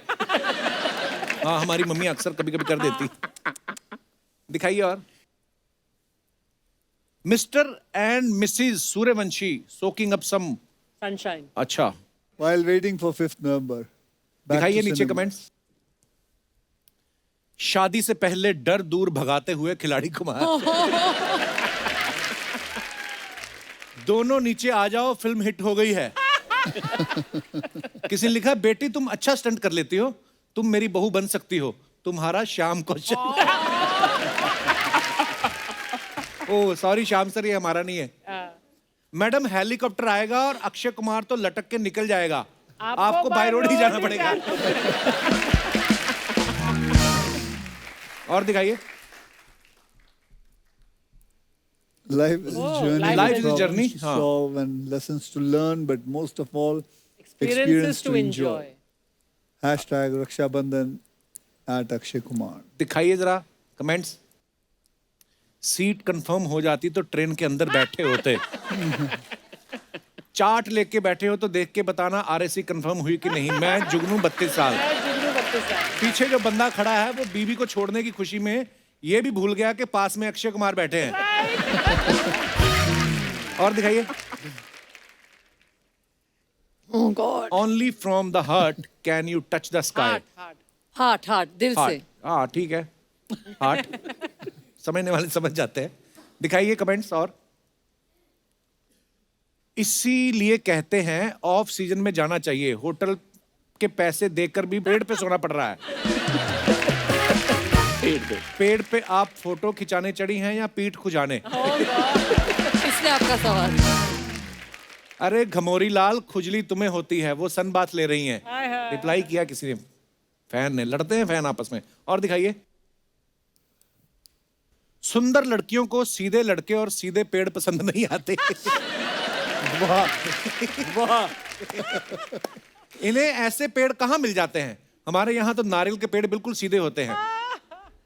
हाँ, हमारी मम्मी अक्सर कभी कभी कर देती। दिखाइए। और mister and missus Suryavanshi soaking up some sunshine. अच्छा, While waiting for 5th November. Back दिखाइए to नीचे cinema. कमेंट्स। शादी से पहले डर दूर भगाते हुए खिलाड़ी कुमार। दोनों नीचे आ जाओ, फिल्म हिट हो गई है। किसी ने लिखा, बेटी तुम अच्छा स्टंट कर लेती हो, तुम मेरी बहू बन सकती हो, तुम्हारा श्याम कौशल। ओ सॉरी श्याम सर, ये हमारा नहीं है। मैडम हेलीकॉप्टर आएगा और अक्षय कुमार तो लटक के निकल जाएगा, आपको बाय रोड ही जाना पड़ेगा। और दिखाइए। Life is a journey. life with is a journey, problems to हाँ. solve and lessons to learn, but most of all, Experiences to enjoy. Hashtag Raksha Bandhan at Akshay Kumar. दिखाइए जरा comments. Seat confirm हो जाती तो train के अंदर बैठे होते। चार्ट लेके बैठे हो तो देख के बताना आरएसी कंफर्म हुई कि नहीं। मैं जुगनू 32 साल। पीछे जो बंदा खड़ा है वो बीवी को छोड़ने की खुशी में ये भी भूल गया कि पास में अक्षय कुमार बैठे हैं। और दिखाइए। Oh God. Only from the heart can you touch the sky. Heart दिल से। हाँ ठीक है, हार्ट समझने वाले समझ जाते हैं। दिखाइए कमेंट्स। और इसीलिए कहते हैं ऑफ सीजन में जाना चाहिए, होटल के पैसे देकर भी पेड़ पे सोना पड़ रहा है। पेड़ पे आप फोटो खिंचाने चढ़ी हैं या पीठ खुजाने? इसलिए आपका सवाल। अरे घमोरी लाल, खुजली तुम्हें होती है, वो सन बात ले रही हैं। रिप्लाई किया किसी ने, फैन ने। लड़ते हैं फैन आपस में। और दिखाइए। सुंदर लड़कियों को सीधे लड़के और सीधे पेड़ पसंद नहीं आते। वाह वाह। इन्हें ऐसे पेड़ कहाँ मिल जाते हैं? हमारे यहाँ तो नारियल के पेड़ बिल्कुल सीधे होते हैं।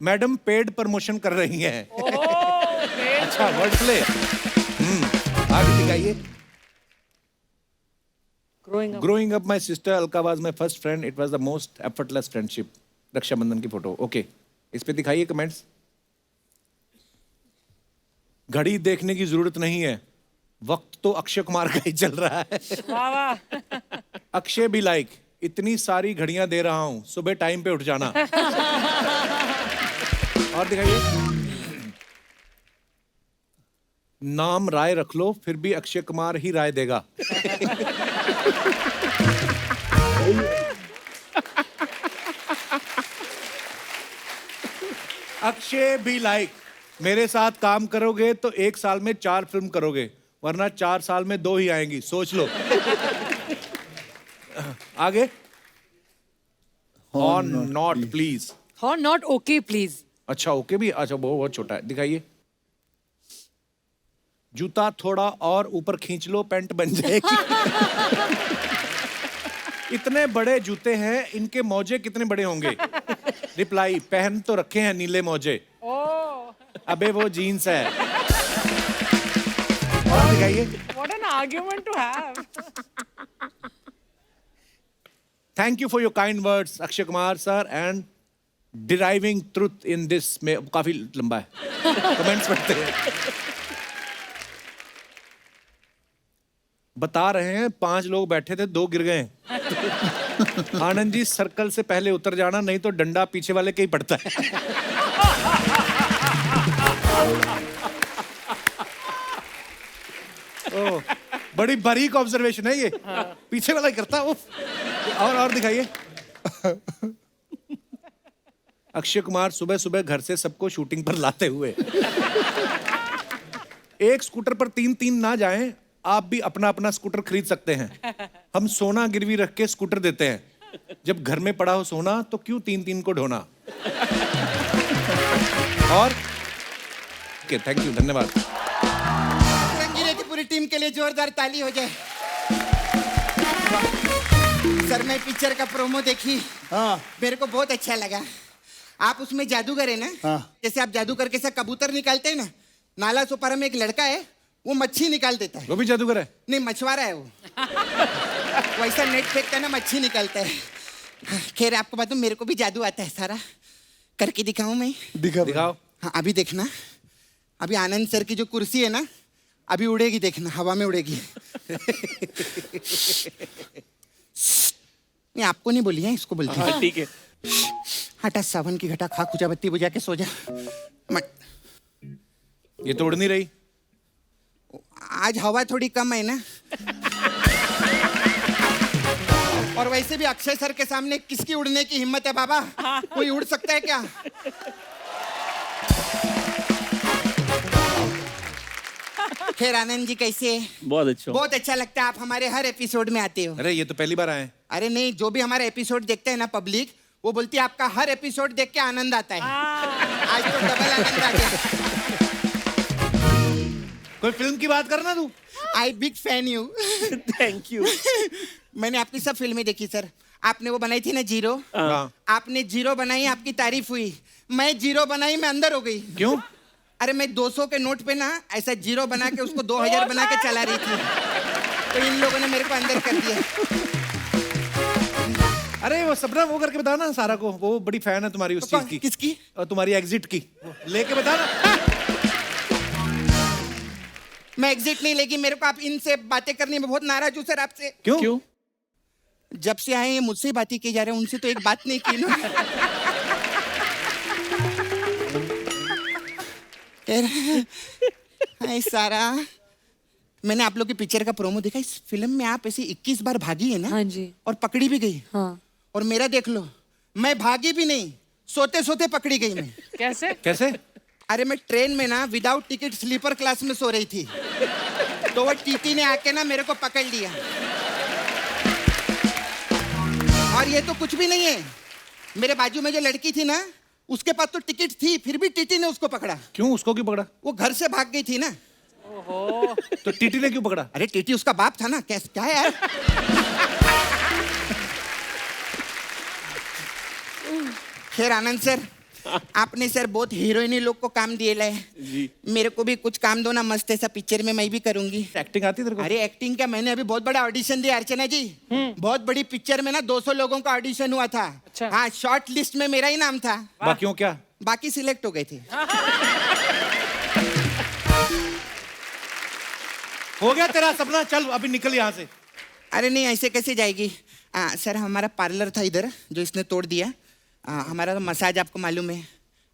मैडम पेड प्रमोशन कर रही हैं। अच्छा वर्ड प्ले। आगे दिखाइए। Growing up, my sister Alka was my first friend. It was the most effortless friendship. Rakshabandhan की फोटो। ओके, इस पे दिखाइए कमेंट्स। घड़ी देखने की जरूरत नहीं है, वक्त तो अक्षय कुमार का ही चल रहा है। अक्षय भी लाइक, इतनी सारी घड़ियां दे रहा हूं, सुबह टाइम पे उठ जाना। और दिखाइए। नाम राय रख लो, फिर भी अक्षय कुमार ही राय देगा। अक्षय भी लाइक, मेरे साथ काम करोगे तो 1 साल में 4 फिल्म करोगे, वरना 4 साल में 2 ही आएंगी, सोच लो। आगे। और नॉट प्लीज। और नॉट ओके प्लीज। अच्छा ओके भी, अच्छा बहुत छोटा है। दिखाइए। जूता थोड़ा और ऊपर खींच लो, पैंट बन जाएगी। इतने बड़े जूते हैं, इनके मोजे कितने बड़े होंगे? रिप्लाई, पहन तो रखे हैं नीले मोजे। अबे वो जीन्स है। और दिखाइए। What an argument to have. Thank you for your kind words Akshay Kumar sir and deriving truth in this. में काफी लंबा है, कमेंट्स पढ़ते हैं। बता रहे हैं 5 लोग बैठे थे, 2 गिर गए। आनंद जी सर्कल से पहले उतर जाना, नहीं तो डंडा पीछे वाले के ही पड़ता है। ओ, बड़ी बारीक ऑब्जर्वेशन है ये। पीछे वाला ही करता है। और दिखाइए। अक्षय कुमार सुबह सुबह घर से सबको शूटिंग पर लाते हुए। एक स्कूटर पर 3-3 ना जाएं, आप भी अपना अपना स्कूटर खरीद सकते हैं। हम सोना गिरवी रख के स्कूटर देते हैं। जब घर में पड़ा हो सोना तो क्यों 3-3 को ढोना? और थैंक यू, धन्यवाद। रंगीले की पूरी टीम के लिए जोरदार ताली हो जाए। सर मैं पिक्चर का प्रोमो देखी, मेरे को बहुत अच्छा लगा। आप उसमें जादूगर है ना? जैसे आप जादू करके से कबूतर निकालते हैं ना, नाला सोपारा में एक लड़का है, वो मच्छी निकाल देता है। वो भी जादूगर है? नहीं, मछुआरा है वो। वैसा नेट फेंकता है ना, मच्छी निकालता है। खैर आपको बताऊं, मेरे को भी जादू आता है सारा। करके दिखाऊं मैं? दिखाओ। हाँ अभी देखना। अभी आनंद सर की जो कुर्सी है ना, अभी उड़ेगी, देखना हवा में उड़ेगी। नहीं आपको नहीं बोली है, इसको बोलती है। ठीक है। हटा सावन की घटा, खा खुजा बत्ती बुझा के सो जा। ये तो उड़ नहीं रही। आज हवा थोड़ी कम है ना। और वैसे भी अक्षय सर के सामने किसकी उड़ने की हिम्मत है बाबा? कोई उड़ सकता है क्या? खैर आनंद जी कैसे? बहुत अच्छा। बहुत अच्छा लगता है, आप हमारे हर एपिसोड में आते हो। अरे ये तो पहली बार आए हैं। अरे नहीं, जो भी हमारा एपिसोड देखते हैं ना पब्लिक, वो बोलती है आपका हर एपिसोड देख के आनंद आता है। आज तो डबल आनंद आ गया। कोई फिल्म की बात करना तू। I big fan you. Thank you. मैंने आपकी सब फिल्में देखी सर। आपने वो बनाई थी ना जीरो, आपने जीरो बनाई, आपकी तारीफ हुई। मैं जीरो बनाई, मैं अंदर हो गई। क्यों? अरे मैं 200 के नोट पे ना ऐसा जीरो बना के उसको 2000 बना के चला रही थी, तो इन लोगों ने मेरे को अंदर कर दिया। अरे वो सपना वो करके बताना सारा को, वो बड़ी फैन है तुम्हारी उस चीज की। किसकी? और तुम्हारी एग्जिट की लेके बताना। मैं एग्जिट नहीं, लेकिन मेरे को आप इनसे बातें करने में बहुत नाराज हूँ सर आपसे। क्यों? जब से आए हैं मुझसे ही बातें की जा रहे हैं, उनसे तो एक बात नहीं की ना। हाय सारा, मैंने आप लोग की पिक्चर का प्रोमो देखा। इस फिल्म में आप ऐसे 21 बार भागी है ना? हाँ जी। और पकड़ी भी गई। हाँ। और मेरा देख लो, मैं भागी भी नहीं, सोते सोते पकड़ी गई मैं। कैसे? कैसे? अरे मैं ट्रेन में ना विदाउट टिकट स्लीपर क्लास में सो रही थी, तो वो टीटी ने आके ना मेरे को पकड़ लिया। और ये तो कुछ भी नहीं है, मेरे बाजू में जो लड़की थी ना, उसके पास तो टिकट थी, फिर भी टीटी ने उसको पकड़ा। क्यों? उसको क्यों पकड़ा? वो घर से भाग गई थी ना। ओहो। तो टीटी ने क्यों पकड़ा? अरे टीटी उसका बाप था ना। क्या है यार? खैर आनंद सर, आपने सर बहुत हीरोइनी लोग को काम दिए लाए जी। मेरे को भी कुछ काम दो ना, मस्त ऐसा पिक्चर में मैं भी करूंगी। एक्टिंग आती तेरे को? अरे एक्टिंग क्या, मैंने अभी बहुत बड़ा ऑडिशन दिया अर्चना जी। बहुत बड़ी पिक्चर में ना 200 लोगों का ऑडिशन हुआ था। अच्छा। हाँ, शॉर्ट लिस्ट में मेरा ही नाम था। बाकियों क्या? बाकी सिलेक्ट हो गए थे। हो गया तेरा सपना, चल अभी निकल यहाँ से। अरे नहीं, ऐसे कैसे जाएगी? सर हमारा पार्लर था इधर, जो इसने तोड़ दिया। हमारा तो मसाज आपको मालूम है,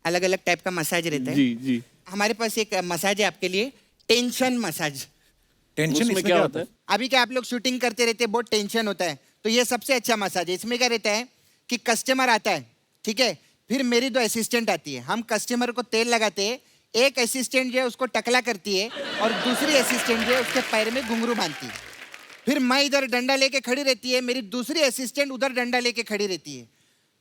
अलग अलग टाइप का मसाज रहता है। जी जी। हमारे पास एक मसाज है आपके लिए, टेंशन मसाज। टेंशन उसमें क्या होता है? अभी क्या आप लोग शूटिंग करते रहते हैं, बहुत टेंशन होता है, तो ये सबसे अच्छा मसाज है। इसमें क्या रहता है कि कस्टमर आता है, ठीक है, फिर मेरी 2 असिस्टेंट आती है, हम कस्टमर को तेल लगाते हैं। एक असिस्टेंट जो है उसको टकला करती है, और दूसरी असिस्टेंट जो है उसके पैर में घुंघरू बांधती है। फिर मैं इधर डंडा लेके खड़ी रहती है, मेरी दूसरी असिस्टेंट उधर डंडा लेके खड़ी रहती है।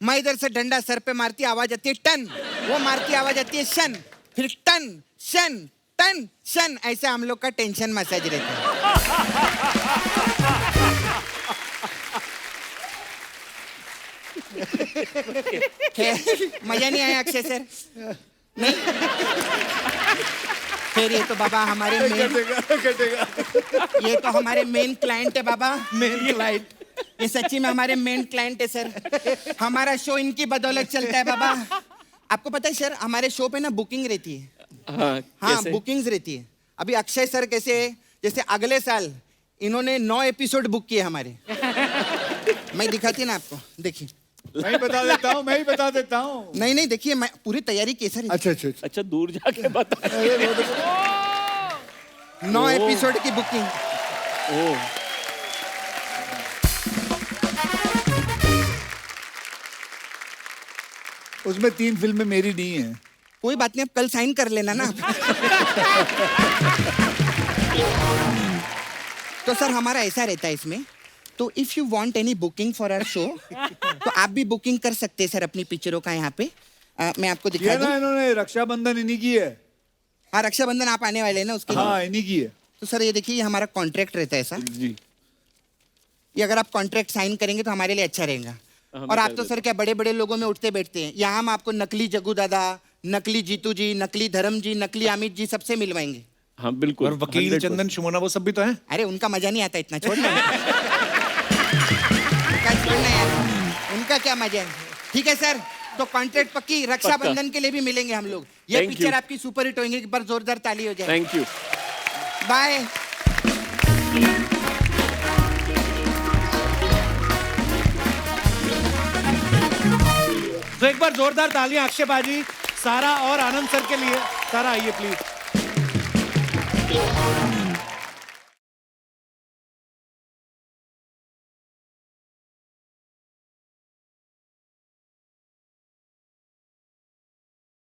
मैं इधर से डंडा सर पे मारती, आवाज आती है टन, वो मारती, आवाज आती है शन, फिर टन शन टन शन। ऐसा हम लोग का टेंशन मसाज रहता है। मजा नहीं आया अक्षय सर? नहीं? फिर ये तो बाबा हमारे ये तो हमारे मेन क्लाइंट है बाबा। Main client? ये सच्ची में हमारे मेन क्लाइंट है सर। हमारा शो इनकी बदौलत चलता है बाबा। आपको पता है सर, हमारे शो पे ना बुकिंग रहती है। हाँ, हाँ, बुकिंग्स रहती है। अभी अक्षय सर कैसे, जैसे अगले साल इन्होंने 9 एपिसोड बुक किए हमारे। मैं दिखाती ना आपको, देखिए। मैं ही बता देता हूँ, मैं ही बता देता हूँ। नहीं नहीं, देखिए मैं पूरी तैयारी की सर। अच्छा अच्छा अच्छा। अच्छा दूर जाके बता। 9 एपिसोड की बुकिंग। ओह, उसमें 3 फिल्में मेरी नहीं है। कोई बात नहीं, आप कल साइन कर लेना ना। तो सर हमारा ऐसा रहता है इसमें, तो if you want any booking for our show, तो आप भी बुकिंग कर सकते हैं सर अपनी पिक्चरों का यहाँ पे। मैं आपको दिखा ये दूं। ना इन्होंने रक्षाबंधन इन्हीं की है। हाँ, रक्षाबंधन आप आने वाले हैं ना, उसके लिए। हाँ, इन्हीं की है। तो सर ये देखिए, ये हमारा कॉन्ट्रैक्ट रहता है सर। जी। ये अगर आप कॉन्ट्रैक्ट साइन करेंगे तो हमारे लिए अच्छा रहेगा। और आप तो सर क्या बड़े बड़े लोगों में उठते बैठते हैं, यहाँ हम आपको नकली जग्गू दादा, नकली जीतू जी, नकली धर्म जी, नकली अमित जी सबसे मिलवाएंगे। हाँ बिल्कुल। और वकील 100%। चंदन शुमोना वो सब भी तो हैं। अरे उनका मजा नहीं आता इतना, छोड़ना। उनका छोड़ना यार, उनका क्या मजा है। ठीक है सर, तो कॉन्ट्रैक्ट पक्की, रक्षाबंधन के लिए भी मिलेंगे हम लोग। ये Thank पिक्चर you. आपकी सुपर हिट होंगी, एक बार जोरदार ताली हो जाए। Thank you. बाय। तो एक बार जोरदार तालियां अक्षय बाजी, सारा और आनंद सर के लिए। सारा आइए प्लीज।